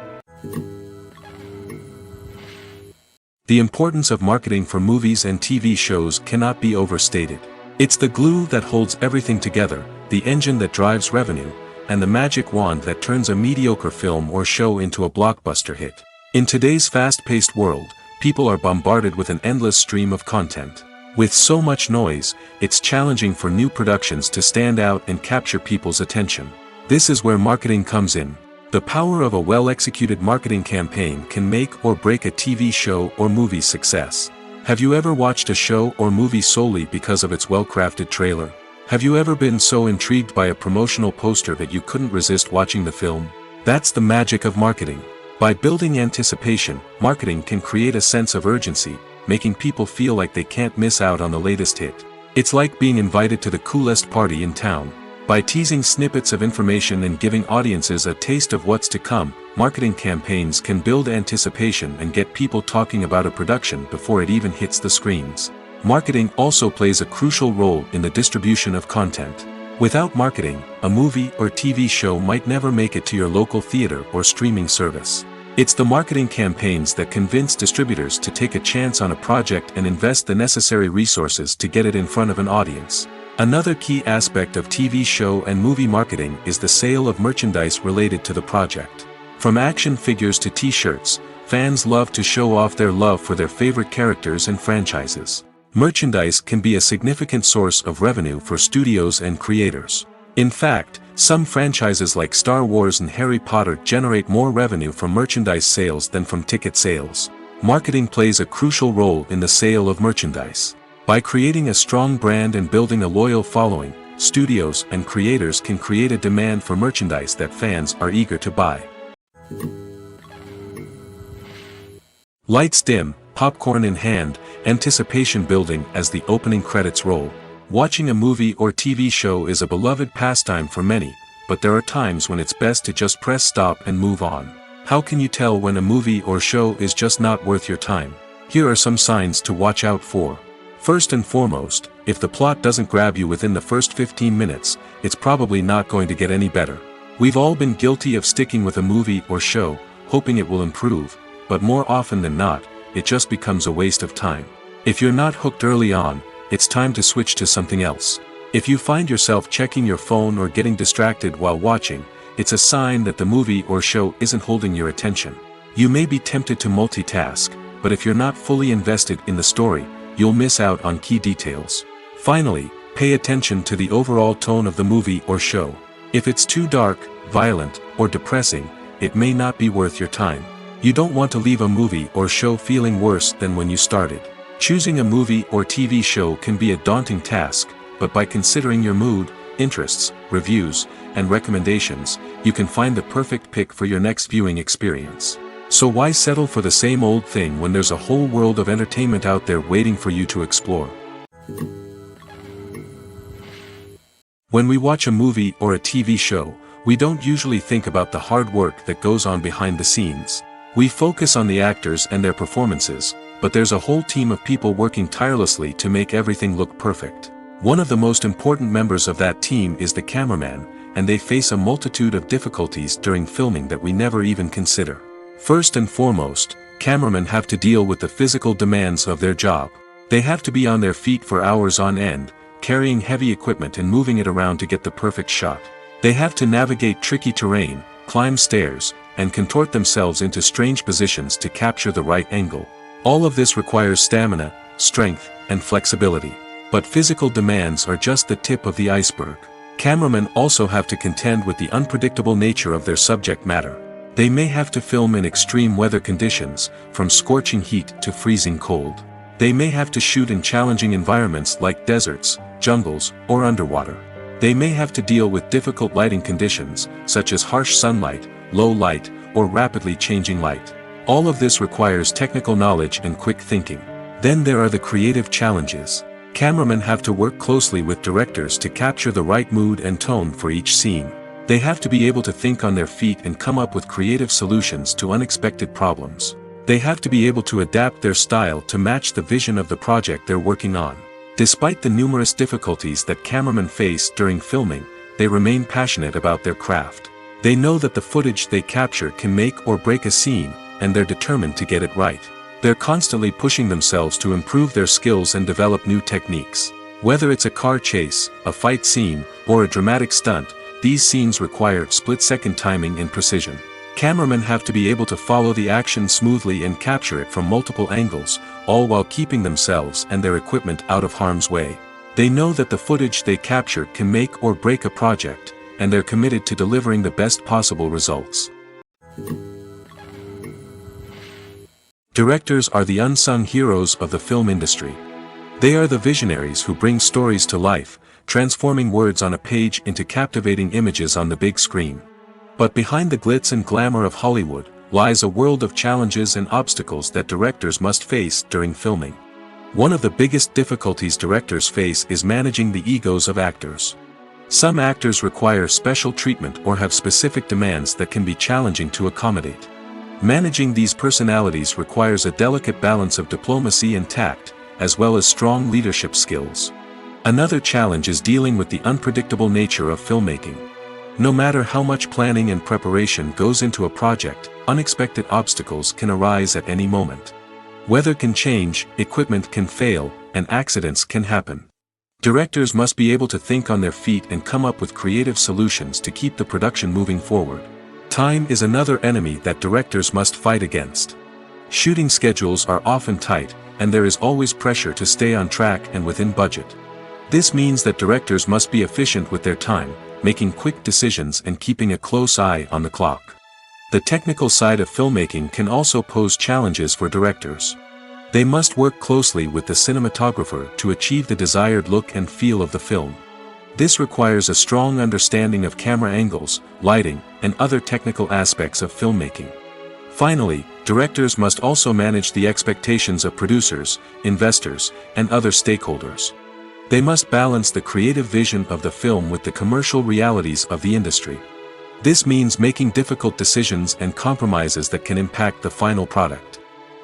The importance of marketing for movies and TV shows cannot be overstated. It's the glue that holds everything together, the engine that drives revenue, and the magic wand that turns a mediocre film or show into a blockbuster hit. In today's fast-paced world, people are bombarded with an endless stream of content. With so much noise, it's challenging for new productions to stand out and capture people's attention. This is where marketing comes in. The power of a well-executed marketing campaign can make or break a TV show or movie's success. Have you ever watched a show or movie solely because of its well-crafted trailer? Have you ever been so intrigued by a promotional poster that you couldn't resist watching the film? That's the magic of marketing. By building anticipation, marketing can create a sense of urgency, making people feel like they can't miss out on the latest hit. It's like being invited to the coolest party in town. By teasing snippets of information and giving audiences a taste of what's to come, marketing campaigns can build anticipation and get people talking about a production before it even hits the screens. Marketing also plays a crucial role in the distribution of content. Without marketing, a movie or TV show might never make it to your local theater or streaming service. It's the marketing campaigns that convince distributors to take a chance on a project and invest the necessary resources to get it in front of an audience. Another key aspect of TV show and movie marketing is the sale of merchandise related to the project. From action figures to t-shirts, fans love to show off their love for their favorite characters and franchises. Merchandise can be a significant source of revenue for studios and creators. In fact, some franchises like Star Wars and Harry Potter generate more revenue from merchandise sales than from ticket sales. Marketing plays a crucial role in the sale of merchandise. By creating a strong brand and building a loyal following, studios and creators can create a demand for merchandise that fans are eager to buy. Lights dim, popcorn in hand, anticipation building as the opening credits roll. Watching a movie or TV show is a beloved pastime for many, but there are times when it's best to just press stop and move on. How can you tell when a movie or show is just not worth your time? Here are some signs to watch out for. First and foremost, if the plot doesn't grab you within the first 15 minutes, it's probably not going to get any better. We've all been guilty of sticking with a movie or show, hoping it will improve, but more often than not, it just becomes a waste of time. If you're not hooked early on, it's time to switch to something else. If you find yourself checking your phone or getting distracted while watching, it's a sign that the movie or show isn't holding your attention. You may be tempted to multitask, but if you're not fully invested in the story, you'll miss out on key details. Finally, pay attention to the overall tone of the movie or show. If it's too dark, violent, or depressing, it may not be worth your time. You don't want to leave a movie or show feeling worse than when you started. Choosing a movie or TV show can be a daunting task, but by considering your mood, interests, reviews, and recommendations, you can find the perfect pick for your next viewing experience. So why settle for the same old thing when there's a whole world of entertainment out there waiting for you to explore? When we watch a movie or a TV show, we don't usually think about the hard work that goes on behind the scenes. We focus on the actors and their performances, but there's a whole team of people working tirelessly to make everything look perfect. One of the most important members of that team is the cameraman, and they face a multitude of difficulties during filming that we never even consider. First and foremost, cameramen have to deal with the physical demands of their job. They have to be on their feet for hours on end, carrying heavy equipment and moving it around to get the perfect shot. They have to navigate tricky terrain, climb stairs, and contort themselves into strange positions to capture the right angle. All of this requires stamina, strength, and flexibility. But physical demands are just the tip of the iceberg. Cameramen also have to contend with the unpredictable nature of their subject matter. They may have to film in extreme weather conditions, from scorching heat to freezing cold. They may have to shoot in challenging environments like deserts, jungles, or underwater. They may have to deal with difficult lighting conditions, such as harsh sunlight, low light, or rapidly changing light. All of this requires technical knowledge and quick thinking. Then there are the creative challenges. Cameramen have to work closely with directors to capture the right mood and tone for each scene. They have to be able to think on their feet and come up with creative solutions to unexpected problems. They have to be able to adapt their style to match the vision of the project they're working on. Despite the numerous difficulties that cameramen face during filming, they remain passionate about their craft. They know that the footage they capture can make or break a scene, and they're determined to get it right. They're constantly pushing themselves to improve their skills and develop new techniques. Whether it's a car chase, a fight scene, or a dramatic stunt, these scenes require split-second timing and precision. Cameramen have to be able to follow the action smoothly and capture it from multiple angles, all while keeping themselves and their equipment out of harm's way. They know that the footage they capture can make or break a project, and they're committed to delivering the best possible results. Directors are the unsung heroes of the film industry. They are the visionaries who bring stories to life, transforming words on a page into captivating images on the big screen. But behind the glitz and glamour of Hollywood, lies a world of challenges and obstacles that directors must face during filming. One of the biggest difficulties directors face is managing the egos of actors. Some actors require special treatment or have specific demands that can be challenging to accommodate. Managing these personalities requires a delicate balance of diplomacy and tact, as well as strong leadership skills. Another challenge is dealing with the unpredictable nature of filmmaking. No matter how much planning and preparation goes into a project, unexpected obstacles can arise at any moment. Weather can change, equipment can fail, and accidents can happen. Directors must be able to think on their feet and come up with creative solutions to keep the production moving forward. Time is another enemy that directors must fight against. Shooting schedules are often tight, and there is always pressure to stay on track and within budget. This means that directors must be efficient with their time, making quick decisions and keeping a close eye on the clock. The technical side of filmmaking can also pose challenges for directors. They must work closely with the cinematographer to achieve the desired look and feel of the film. This requires a strong understanding of camera angles, lighting, and other technical aspects of filmmaking. Finally, directors must also manage the expectations of producers, investors, and other stakeholders. They must balance the creative vision of the film with the commercial realities of the industry. This means making difficult decisions and compromises that can impact the final product.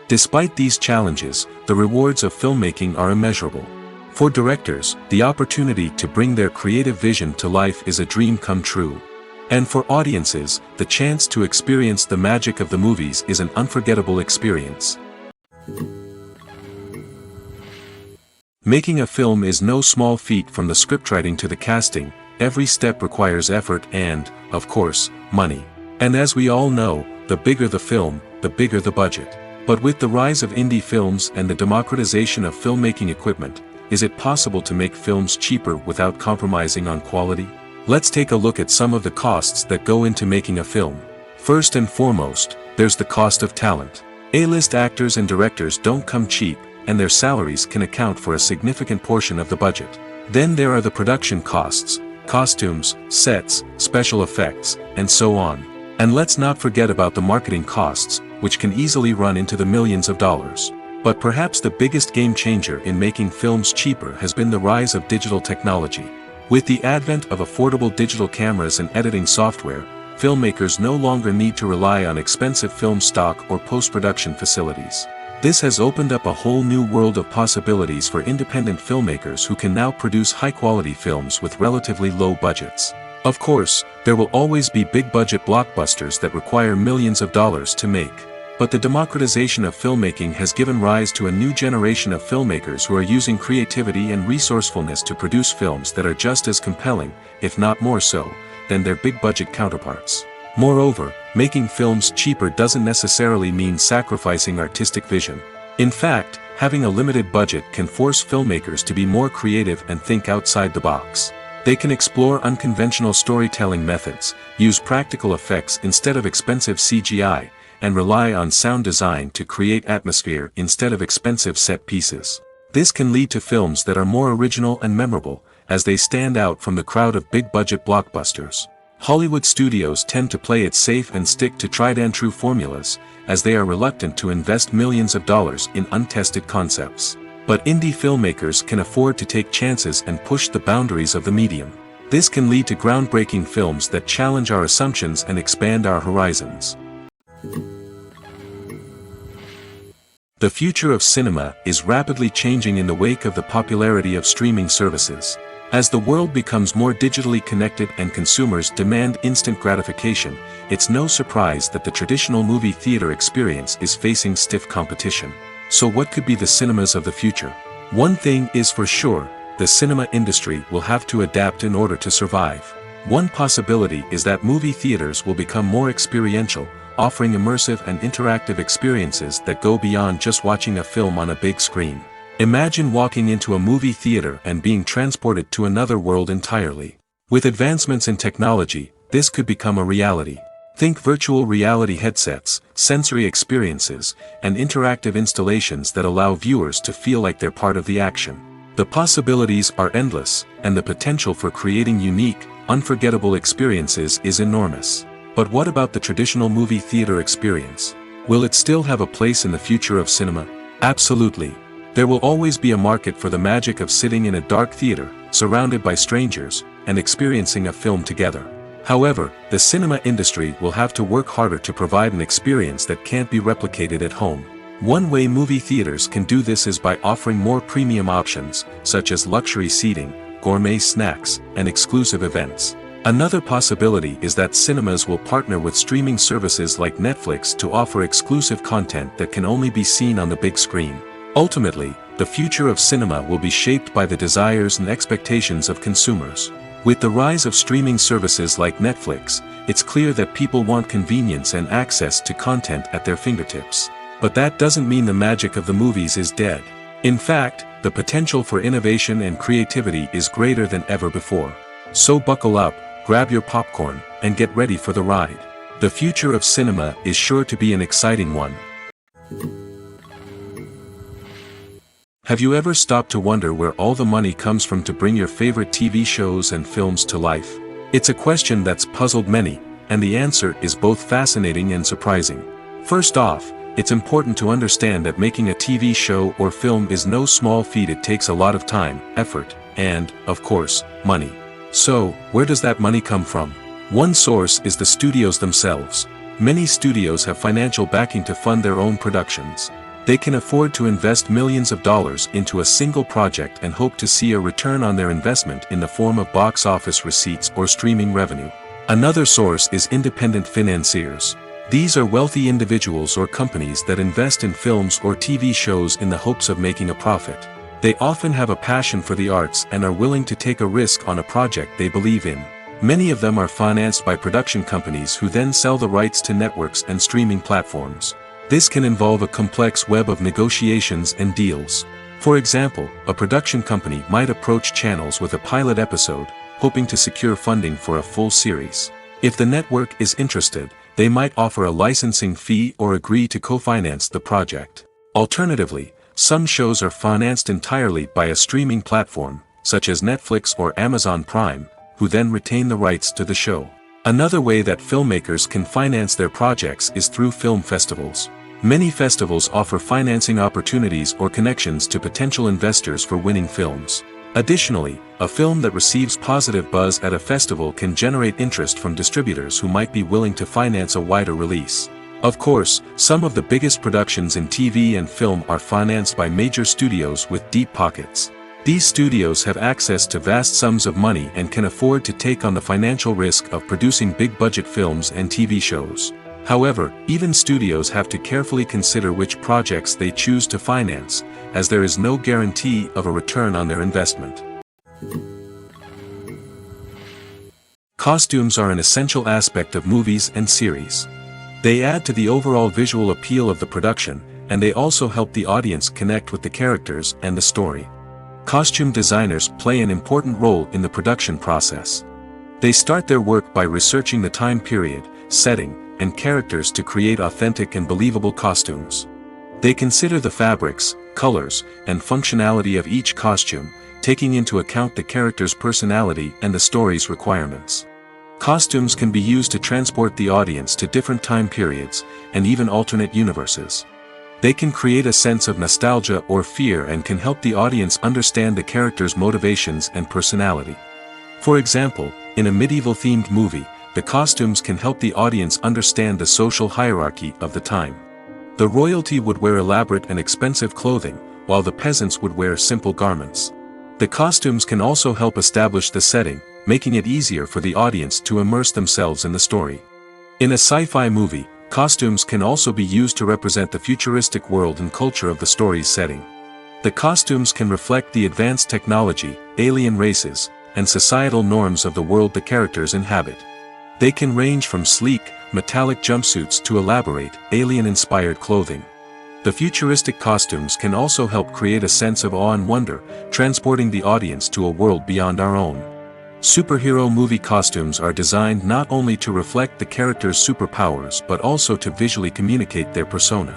Despite these challenges, the rewards of filmmaking are immeasurable. For directors, the opportunity to bring their creative vision to life is a dream come true. And for audiences, the chance to experience the magic of the movies is an unforgettable experience. Making a film is no small feat. From the scriptwriting to the casting, every step requires effort and, of course, money. And as we all know, the bigger the film, the bigger the budget. But with the rise of indie films and the democratization of filmmaking equipment, is it possible to make films cheaper without compromising on quality? Let's take a look at some of the costs that go into making a film. First and foremost, there's the cost of talent. A-list actors and directors don't come cheap, and their salaries can account for a significant portion of the budget. Then there are the production costs, costumes, sets, special effects, and so on. And let's not forget about the marketing costs, which can easily run into the millions of dollars. But perhaps the biggest game changer in making films cheaper has been the rise of digital technology. With the advent of affordable digital cameras and editing software, filmmakers no longer need to rely on expensive film stock or post-production facilities. This has opened up a whole new world of possibilities for independent filmmakers who can now produce high-quality films with relatively low budgets. Of course, there will always be big-budget blockbusters that require millions of dollars to make. But the democratization of filmmaking has given rise to a new generation of filmmakers who are using creativity and resourcefulness to produce films that are just as compelling, if not more so, than their big-budget counterparts. Moreover, making films cheaper doesn't necessarily mean sacrificing artistic vision. In fact, having a limited budget can force filmmakers to be more creative and think outside the box. They can explore unconventional storytelling methods, use practical effects instead of expensive CGI, and rely on sound design to create atmosphere instead of expensive set pieces. This can lead to films that are more original and memorable, as they stand out from the crowd of big-budget blockbusters. Hollywood studios tend to play it safe and stick to tried-and-true formulas, as they are reluctant to invest millions of dollars in untested concepts. But indie filmmakers can afford to take chances and push the boundaries of the medium. This can lead to groundbreaking films that challenge our assumptions and expand our horizons. The future of cinema is rapidly changing in the wake of the popularity of streaming services. As the world becomes more digitally connected and consumers demand instant gratification, it's no surprise that the traditional movie theater experience is facing stiff competition. So what could be the cinemas of the future? One thing is for sure, the cinema industry will have to adapt in order to survive. One possibility is that movie theaters will become more experiential, offering immersive and interactive experiences that go beyond just watching a film on a big screen. Imagine walking into a movie theater and being transported to another world entirely. With advancements in technology, this could become a reality. Think virtual reality headsets, sensory experiences, and interactive installations that allow viewers to feel like they're part of the action. The possibilities are endless, and the potential for creating unique, unforgettable experiences is enormous. But what about the traditional movie theater experience? Will it still have a place in the future of cinema? Absolutely. There will always be a market for the magic of sitting in a dark theater, surrounded by strangers, and experiencing a film together. However, the cinema industry will have to work harder to provide an experience that can't be replicated at home. One way movie theaters can do this is by offering more premium options, such as luxury seating, gourmet snacks, and exclusive events. Another possibility is that cinemas will partner with streaming services like Netflix to offer exclusive content that can only be seen on the big screen. Ultimately, the future of cinema will be shaped by the desires and expectations of consumers. With the rise of streaming services like Netflix, it's clear that people want convenience and access to content at their fingertips. But that doesn't mean the magic of the movies is dead. In fact, the potential for innovation and creativity is greater than ever before. So buckle up, grab your popcorn, and get ready for the ride. The future of cinema is sure to be an exciting one. Have you ever stopped to wonder where all the money comes from to bring your favorite TV shows and films to life? It's a question that's puzzled many, and the answer is both fascinating and surprising. First off, it's important to understand that making a TV show or film is no small feat. It takes a lot of time, effort, and, of course, money. So, where does that money come from? One source is the studios themselves. Many studios have financial backing to fund their own productions. They can afford to invest millions of dollars into a single project and hope to see a return on their investment in the form of box office receipts or streaming revenue. Another source is independent financiers. These are wealthy individuals or companies that invest in films or TV shows in the hopes of making a profit. They often have a passion for the arts and are willing to take a risk on a project they believe in. Many of them are financed by production companies who then sell the rights to networks and streaming platforms. This can involve a complex web of negotiations and deals. For example, a production company might approach channels with a pilot episode, hoping to secure funding for a full series. If the network is interested, they might offer a licensing fee or agree to co-finance the project. Alternatively, Some shows are financed entirely by a streaming platform, such as Netflix or Amazon Prime, who then retain the rights to the show. Another way that filmmakers can finance their projects is through film festivals. Many festivals offer financing opportunities or connections to potential investors for winning films. Additionally, a film that receives positive buzz at a festival can generate interest from distributors who might be willing to finance a wider release. Of course, some of the biggest productions in TV and film are financed by major studios with deep pockets. These studios have access to vast sums of money and can afford to take on the financial risk of producing big-budget films and TV shows. However, even studios have to carefully consider which projects they choose to finance, as there is no guarantee of a return on their investment. Costumes are an essential aspect of movies and series. They add to the overall visual appeal of the production, and they also help the audience connect with the characters and the story. Costume designers play an important role in the production process. They start their work by researching the time period, setting, and characters to create authentic and believable costumes. They consider the fabrics, colors, and functionality of each costume, taking into account the character's personality and the story's requirements. Costumes can be used to transport the audience to different time periods, and even alternate universes. They can create a sense of nostalgia or fear and can help the audience understand the character's motivations and personality. For example, in a medieval-themed movie, the costumes can help the audience understand the social hierarchy of the time. The royalty would wear elaborate and expensive clothing, while the peasants would wear simple garments. The costumes can also help establish the setting, making it easier for the audience to immerse themselves in the story. In a sci-fi movie, costumes can also be used to represent the futuristic world and culture of the story's setting. The costumes can reflect the advanced technology, alien races, and societal norms of the world the characters inhabit. They can range from sleek, metallic jumpsuits to elaborate, alien-inspired clothing. The futuristic costumes can also help create a sense of awe and wonder, transporting the audience to a world beyond our own. Superhero movie costumes are designed not only to reflect the character's superpowers but also to visually communicate their persona.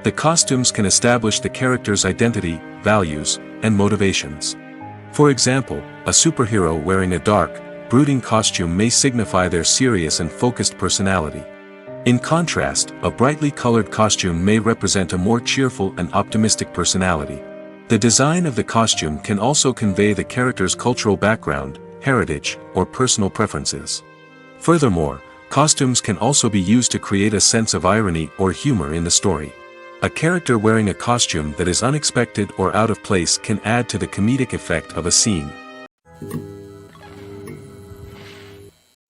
The costumes can establish the character's identity, values, and motivations. For example, a superhero wearing a dark, brooding costume may signify their serious and focused personality. In contrast, a brightly colored costume may represent a more cheerful and optimistic personality. The design of the costume can also convey the character's cultural background, heritage, or personal preferences. Furthermore, costumes can also be used to create a sense of irony or humor in the story. A character wearing a costume that is unexpected or out of place can add to the comedic effect of a scene.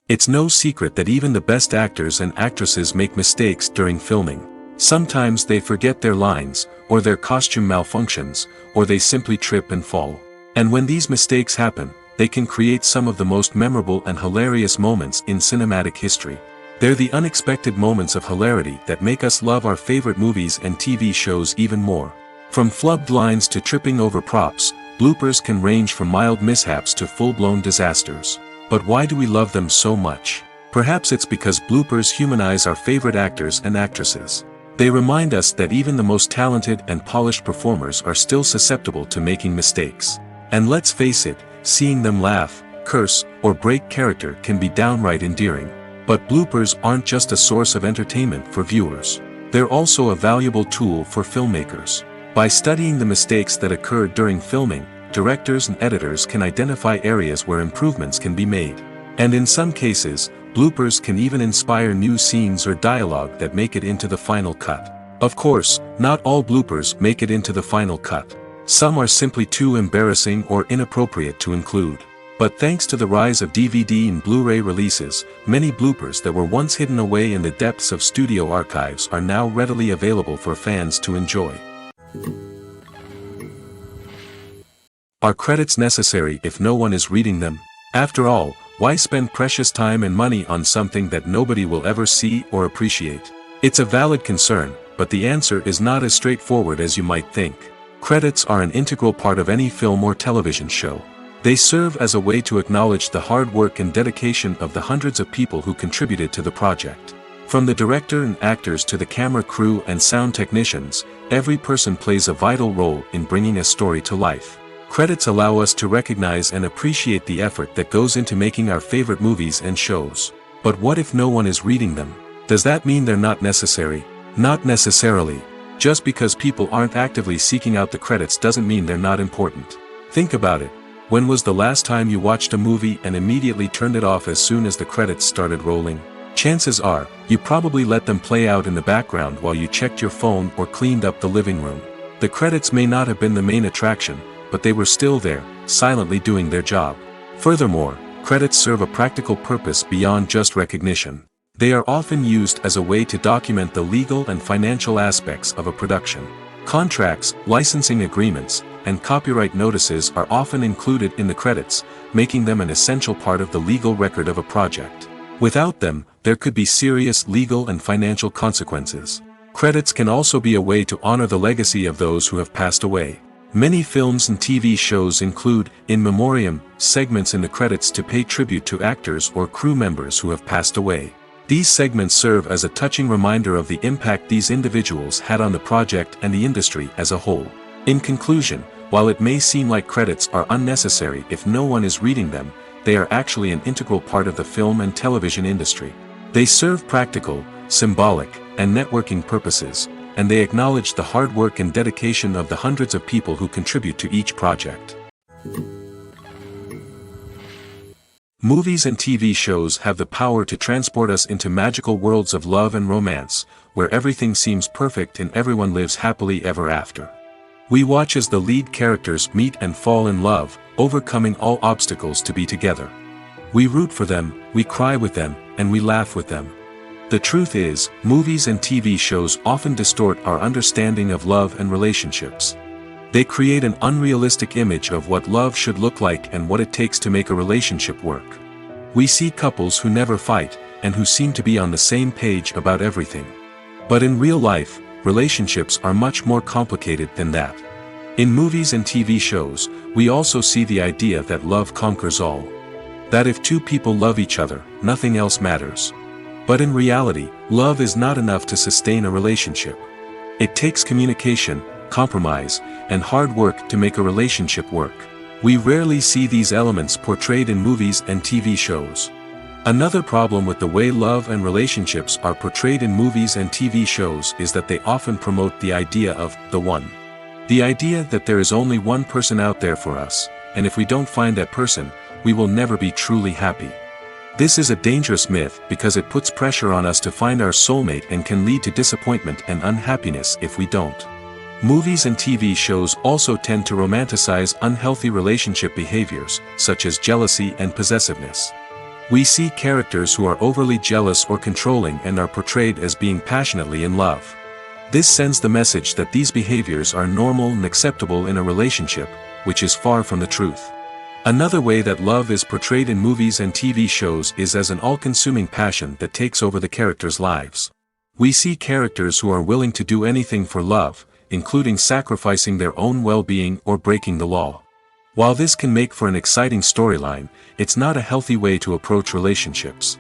It's no secret that even the best actors and actresses make mistakes during filming. Sometimes they forget their lines, or their costume malfunctions, or they simply trip and fall. And when these mistakes happen, they can create some of the most memorable and hilarious moments in cinematic history. They're the unexpected moments of hilarity that make us love our favorite movies and TV shows even more. From flubbed lines to tripping over props, bloopers can range from mild mishaps to full-blown disasters. But why do we love them so much? Perhaps it's because bloopers humanize our favorite actors and actresses. They remind us that even the most talented and polished performers are still susceptible to making mistakes. And let's face it, seeing them laugh, curse, or break character can be downright endearing. But bloopers aren't just a source of entertainment for viewers. They're also a valuable tool for filmmakers. By studying the mistakes that occurred during filming, directors and editors can identify areas where improvements can be made. And in some cases, bloopers can even inspire new scenes or dialogue that make it into the final cut. Of course, not all bloopers make it into the final cut. Some are simply too embarrassing or inappropriate to include. But thanks to the rise of DVD and Blu-ray releases, many bloopers that were once hidden away in the depths of studio archives are now readily available for fans to enjoy. Are credits necessary if no one is reading them? After all, why spend precious time and money on something that nobody will ever see or appreciate? It's a valid concern, but the answer is not as straightforward as you might think. Credits are an integral part of any film or television show. They serve as a way to acknowledge the hard work and dedication of the hundreds of people who contributed to the project. From the director and actors to the camera crew and sound technicians, every person plays a vital role in bringing a story to life. Credits allow us to recognize and appreciate the effort that goes into making our favorite movies and shows. But what if no one is reading them? Does that mean they're not necessary? Not necessarily. Just because people aren't actively seeking out the credits doesn't mean they're not important. Think about it. When was the last time you watched a movie and immediately turned it off as soon as the credits started rolling? Chances are, you probably let them play out in the background while you checked your phone or cleaned up the living room. The credits may not have been the main attraction, but they were still there, silently doing their job. Furthermore, credits serve a practical purpose beyond just recognition. They are often used as a way to document the legal and financial aspects of a production. Contracts, licensing agreements, and copyright notices are often included in the credits, making them an essential part of the legal record of a project. Without them, there could be serious legal and financial consequences. Credits can also be a way to honor the legacy of those who have passed away. Many films and TV shows include, in memoriam, segments in the credits to pay tribute to actors or crew members who have passed away. These segments serve as a touching reminder of the impact these individuals had on the project and the industry as a whole. In conclusion, while it may seem like credits are unnecessary if no one is reading them, they are actually an integral part of the film and television industry. They serve practical, symbolic, and networking purposes, and they acknowledge the hard work and dedication of the hundreds of people who contribute to each project. Movies and TV shows have the power to transport us into magical worlds of love and romance, where everything seems perfect and everyone lives happily ever after. We watch as the lead characters meet and fall in love, overcoming all obstacles to be together. We root for them, we cry with them, and we laugh with them. The truth is, movies and TV shows often distort our understanding of love and relationships. They create an unrealistic image of what love should look like and what it takes to make a relationship work. We see couples who never fight, and who seem to be on the same page about everything. But in real life, relationships are much more complicated than that. In movies and TV shows, we also see the idea that love conquers all. That if two people love each other, nothing else matters. But in reality, love is not enough to sustain a relationship. It takes communication, compromise, and hard work to make a relationship work. We rarely see these elements portrayed in movies and TV shows. Another problem with the way love and relationships are portrayed in movies and TV shows is that they often promote the idea of the one. The idea that there is only one person out there for us, and if we don't find that person, we will never be truly happy. This is a dangerous myth because it puts pressure on us to find our soulmate and can lead to disappointment and unhappiness if we don't. Movies and TV shows also tend to romanticize unhealthy relationship behaviors, such as jealousy and possessiveness. We see characters who are overly jealous or controlling and are portrayed as being passionately in love. This sends the message that these behaviors are normal and acceptable in a relationship, which is far from the truth. Another way that love is portrayed in movies and TV shows is as an all-consuming passion that takes over the characters' lives. We see characters who are willing to do anything for love, including sacrificing their own well-being or breaking the law. While this can make for an exciting storyline, it's not a healthy way to approach relationships.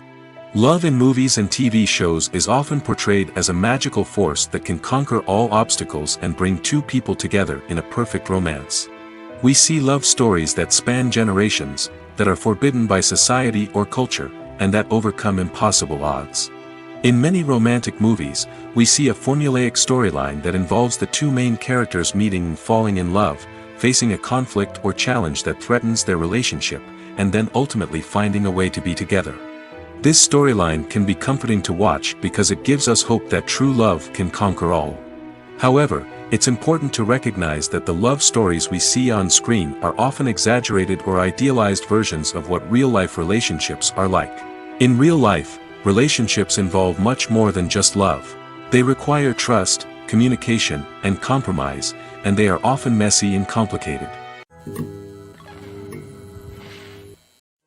Love in movies and TV shows is often portrayed as a magical force that can conquer all obstacles and bring two people together in a perfect romance. We see love stories that span generations, that are forbidden by society or culture, and that overcome impossible odds. In many romantic movies, we see a formulaic storyline that involves the two main characters meeting and falling in love, facing a conflict or challenge that threatens their relationship, and then ultimately finding a way to be together. This storyline can be comforting to watch because it gives us hope that true love can conquer all. However, it's important to recognize that the love stories we see on screen are often exaggerated or idealized versions of what real-life relationships are like. In real life, relationships involve much more than just love. They require trust, communication, and compromise, and they are often messy and complicated.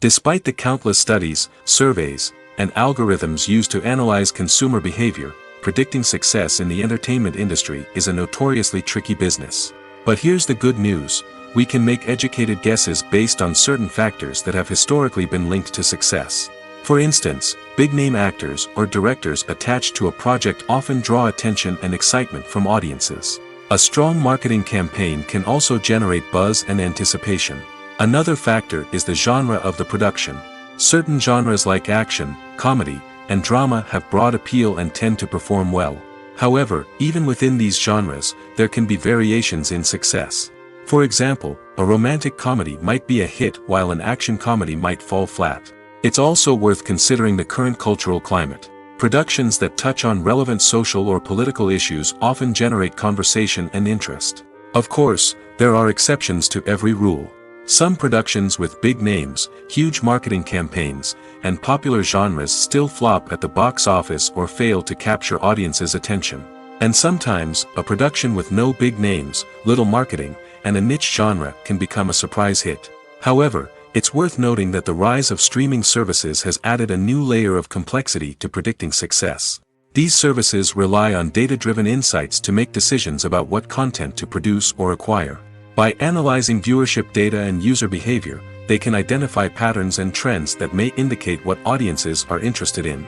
Despite the countless studies, surveys, and algorithms used to analyze consumer behavior, predicting success in the entertainment industry is a notoriously tricky business. But here's the good news: we can make educated guesses based on certain factors that have historically been linked to success. For instance, big-name actors or directors attached to a project often draw attention and excitement from audiences. A strong marketing campaign can also generate buzz and anticipation. Another factor is the genre of the production. Certain genres like action, comedy, and drama have broad appeal and tend to perform well. However, even within these genres, there can be variations in success. For example, a romantic comedy might be a hit while an action comedy might fall flat. It's also worth considering the current cultural climate. Productions that touch on relevant social or political issues often generate conversation and interest. Of course, there are exceptions to every rule. Some productions with big names, huge marketing campaigns, and popular genres still flop at the box office or fail to capture audiences' attention. And sometimes, a production with no big names, little marketing, and a niche genre can become a surprise hit. However, it's worth noting that the rise of streaming services has added a new layer of complexity to predicting success. These services rely on data-driven insights to make decisions about what content to produce or acquire. By analyzing viewership data and user behavior, they can identify patterns and trends that may indicate what audiences are interested in.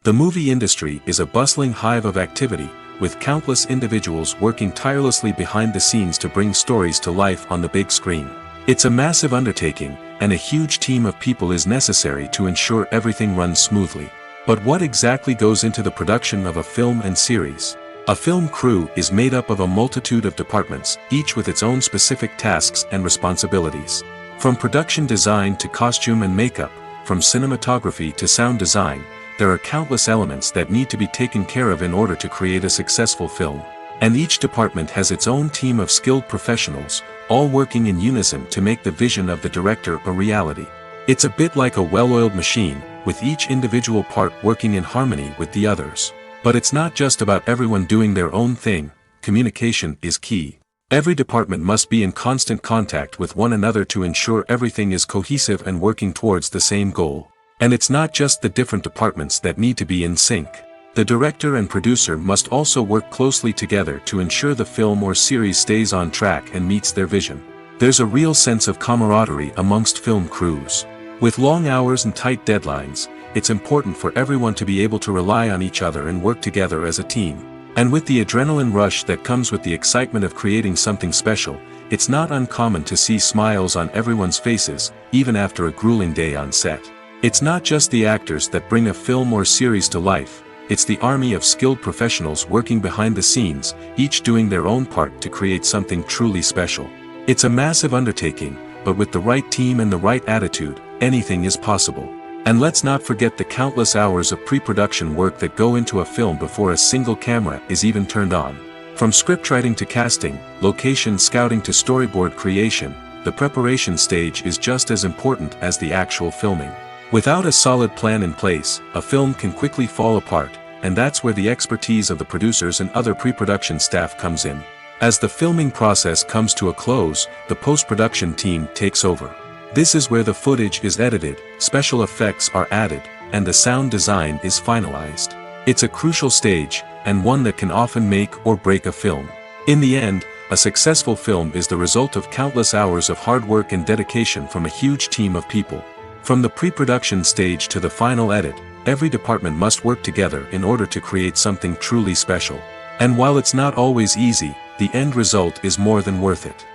The movie industry is a bustling hive of activity, with countless individuals working tirelessly behind the scenes to bring stories to life on the big screen. It's a massive undertaking, and a huge team of people is necessary to ensure everything runs smoothly. But what exactly goes into the production of a film and series? A film crew is made up of a multitude of departments, each with its own specific tasks and responsibilities. From production design to costume and makeup, from cinematography to sound design, there are countless elements that need to be taken care of in order to create a successful film. And each department has its own team of skilled professionals, all working in unison to make the vision of the director a reality. It's a bit like a well-oiled machine, with each individual part working in harmony with the others. But it's not just about everyone doing their own thing. Communication is key. Every department must be in constant contact with one another to ensure everything is cohesive and working towards the same goal. And it's not just the different departments that need to be in sync. The director and producer must also work closely together to ensure the film or series stays on track and meets their vision. There's a real sense of camaraderie amongst film crews. With long hours and tight deadlines, it's important for everyone to be able to rely on each other and work together as a team. And with the adrenaline rush that comes with the excitement of creating something special, it's not uncommon to see smiles on everyone's faces, even after a grueling day on set. It's not just the actors that bring a film or series to life, it's the army of skilled professionals working behind the scenes, each doing their own part to create something truly special. It's a massive undertaking, but with the right team and the right attitude, anything is possible. And let's not forget the countless hours of pre-production work that go into a film before a single camera is even turned on. From scriptwriting to casting, location scouting to storyboard creation, the preparation stage is just as important as the actual filming. Without a solid plan in place, a film can quickly fall apart, and that's where the expertise of the producers and other pre-production staff comes in. As the filming process comes to a close, the post-production team takes over. This is where the footage is edited, special effects are added, and the sound design is finalized. It's a crucial stage, and one that can often make or break a film. In the end, a successful film is the result of countless hours of hard work and dedication from a huge team of people. From the pre-production stage to the final edit, every department must work together in order to create something truly special. And while it's not always easy, the end result is more than worth it.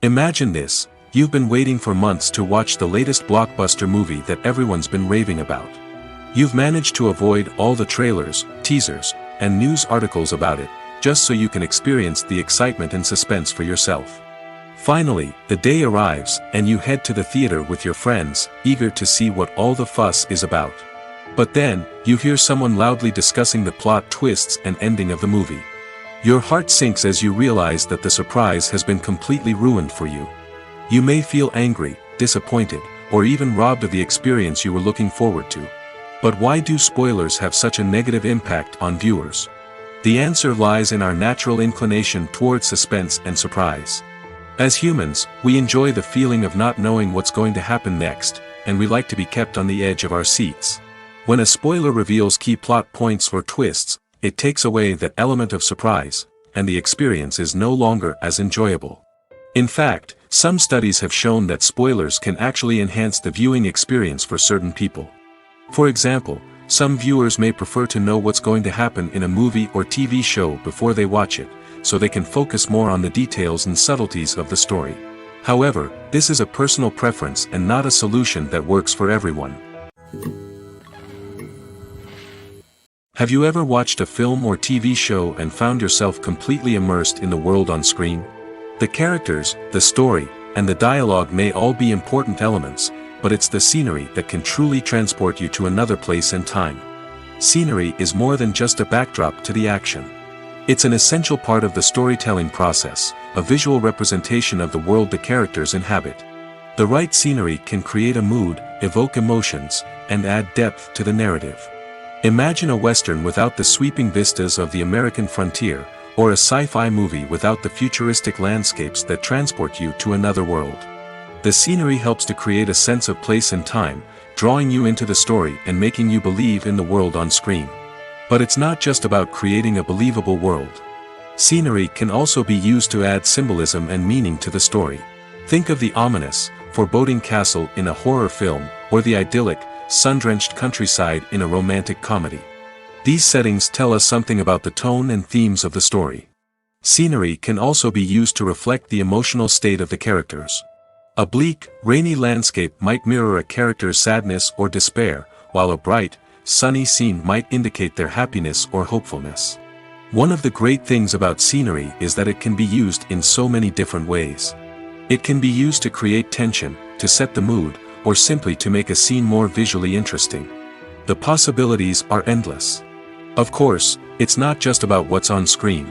Imagine this: you've been waiting for months to watch the latest blockbuster movie that everyone's been raving about. You've managed to avoid all the trailers, teasers, and news articles about it, just so you can experience the excitement and suspense for yourself. Finally, the day arrives, and you head to the theater with your friends, eager to see what all the fuss is about. But then, you hear someone loudly discussing the plot twists and ending of the movie. Your heart sinks as you realize that the surprise has been completely ruined for you. You may feel angry, disappointed, or even robbed of the experience you were looking forward to. But why do spoilers have such a negative impact on viewers? The answer lies in our natural inclination towards suspense and surprise. As humans, we enjoy the feeling of not knowing what's going to happen next, and we like to be kept on the edge of our seats. When a spoiler reveals key plot points or twists, it takes away that element of surprise, and the experience is no longer as enjoyable. In fact, some studies have shown that spoilers can actually enhance the viewing experience for certain people. For example, some viewers may prefer to know what's going to happen in a movie or TV show before they watch it, so they can focus more on the details and subtleties of the story. However, this is a personal preference and not a solution that works for everyone. Have you ever watched a film or TV show and found yourself completely immersed in the world on screen? The characters, the story, and the dialogue may all be important elements, but it's the scenery that can truly transport you to another place and time. Scenery is more than just a backdrop to the action. It's an essential part of the storytelling process, a visual representation of the world the characters inhabit. The right scenery can create a mood, evoke emotions, and add depth to the narrative. Imagine a Western without the sweeping vistas of the American frontier, or a sci-fi movie without the futuristic landscapes that transport you to another world. The scenery helps to create a sense of place and time, drawing you into the story and making you believe in the world on screen. But it's not just about creating a believable world. Scenery can also be used to add symbolism and meaning to the story. Think of the ominous, foreboding castle in a horror film, or the idyllic, sun-drenched countryside in a romantic comedy. These settings tell us something about the tone and themes of the story. Scenery can also be used to reflect the emotional state of the characters. A bleak, rainy landscape might mirror a character's sadness or despair, while a bright, sunny scene might indicate their happiness or hopefulness. One of the great things about scenery is that it can be used in so many different ways. It can be used to create tension, to set the mood, or simply to make a scene more visually interesting. The possibilities are endless. Of course, it's not just about what's on screen.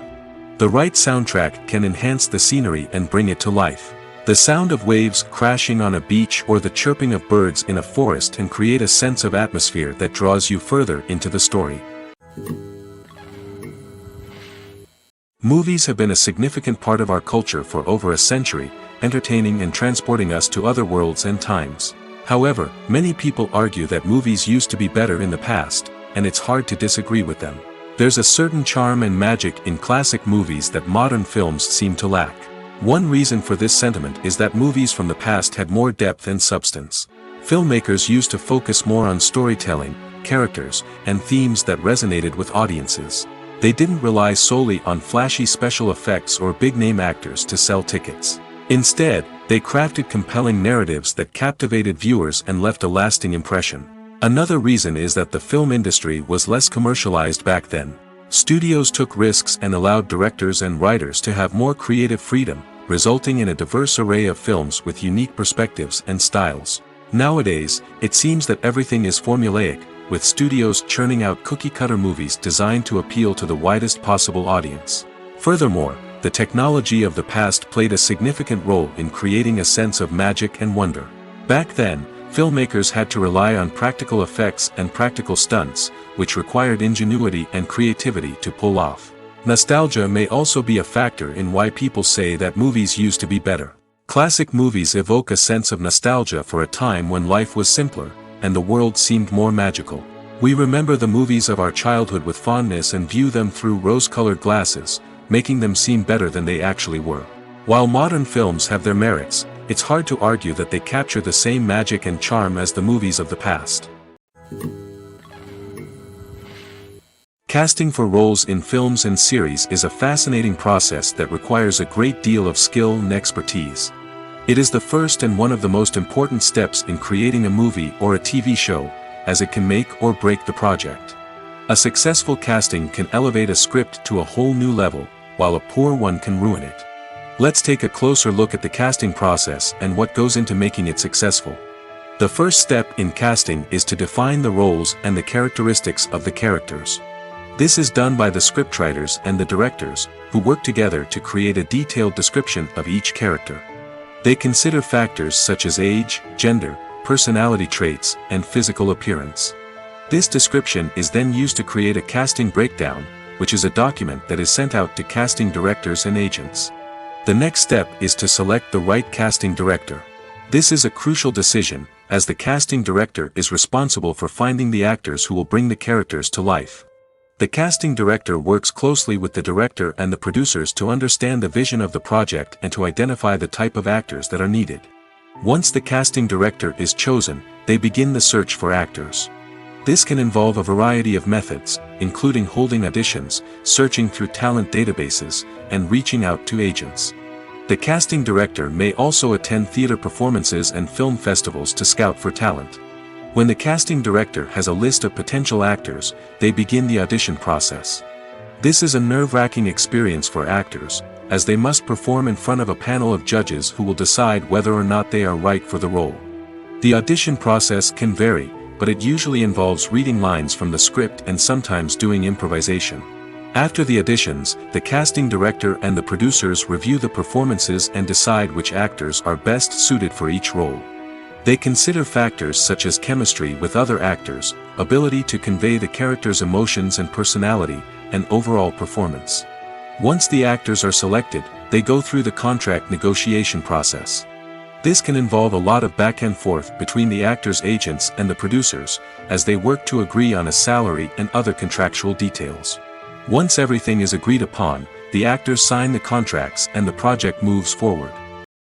The right soundtrack can enhance the scenery and bring it to life. The sound of waves crashing on a beach or the chirping of birds in a forest can create a sense of atmosphere that draws you further into the story. Movies have been a significant part of our culture for over a century, entertaining and transporting us to other worlds and times. However, many people argue that movies used to be better in the past, and it's hard to disagree with them. There's a certain charm and magic in classic movies that modern films seem to lack. One reason for this sentiment is that movies from the past had more depth and substance. Filmmakers used to focus more on storytelling, characters, and themes that resonated with audiences. They didn't rely solely on flashy special effects or big-name actors to sell tickets. Instead, they crafted compelling narratives that captivated viewers and left a lasting impression. Another reason is that the film industry was less commercialized back then. Studios took risks and allowed directors and writers to have more creative freedom, resulting in a diverse array of films with unique perspectives and styles. Nowadays, it seems that everything is formulaic, with studios churning out cookie-cutter movies designed to appeal to the widest possible audience. Furthermore, the technology of the past played a significant role in creating a sense of magic and wonder. Back then, filmmakers had to rely on practical effects and practical stunts, which required ingenuity and creativity to pull off. Nostalgia may also be a factor in why people say that movies used to be better. Classic movies evoke a sense of nostalgia for a time when life was simpler, and the world seemed more magical. We remember the movies of our childhood with fondness and view them through rose-colored glasses, making them seem better than they actually were. While modern films have their merits, it's hard to argue that they capture the same magic and charm as the movies of the past. Casting for roles in films and series is a fascinating process that requires a great deal of skill and expertise. It is the first and one of the most important steps in creating a movie or a TV show, as it can make or break the project. A successful casting can elevate a script to a whole new level, while a poor one can ruin it. Let's take a closer look at the casting process and what goes into making it successful. The first step in casting is to define the roles and the characteristics of the characters. This is done by the scriptwriters and the directors, who work together to create a detailed description of each character. They consider factors such as age, gender, personality traits, and physical appearance. This description is then used to create a casting breakdown, which is a document that is sent out to casting directors and agents. The next step is to select the right casting director. This is a crucial decision, as the casting director is responsible for finding the actors who will bring the characters to life. The casting director works closely with the director and the producers to understand the vision of the project and to identify the type of actors that are needed. Once the casting director is chosen, they begin the search for actors. This can involve a variety of methods, including holding auditions, searching through talent databases, and reaching out to agents. The casting director may also attend theater performances and film festivals to scout for talent. When the casting director has a list of potential actors, they begin the audition process. This is a nerve-wracking experience for actors, as they must perform in front of a panel of judges who will decide whether or not they are right for the role. The audition process can vary, but it usually involves reading lines from the script and sometimes doing improvisation. After the auditions, the casting director and the producers review the performances and decide which actors are best suited for each role. They consider factors such as chemistry with other actors, ability to convey the character's emotions and personality, and overall performance. Once the actors are selected, they go through the contract negotiation process. This can involve a lot of back and forth between the actors' agents and the producers, as they work to agree on a salary and other contractual details. Once everything is agreed upon, the actors sign the contracts and the project moves forward.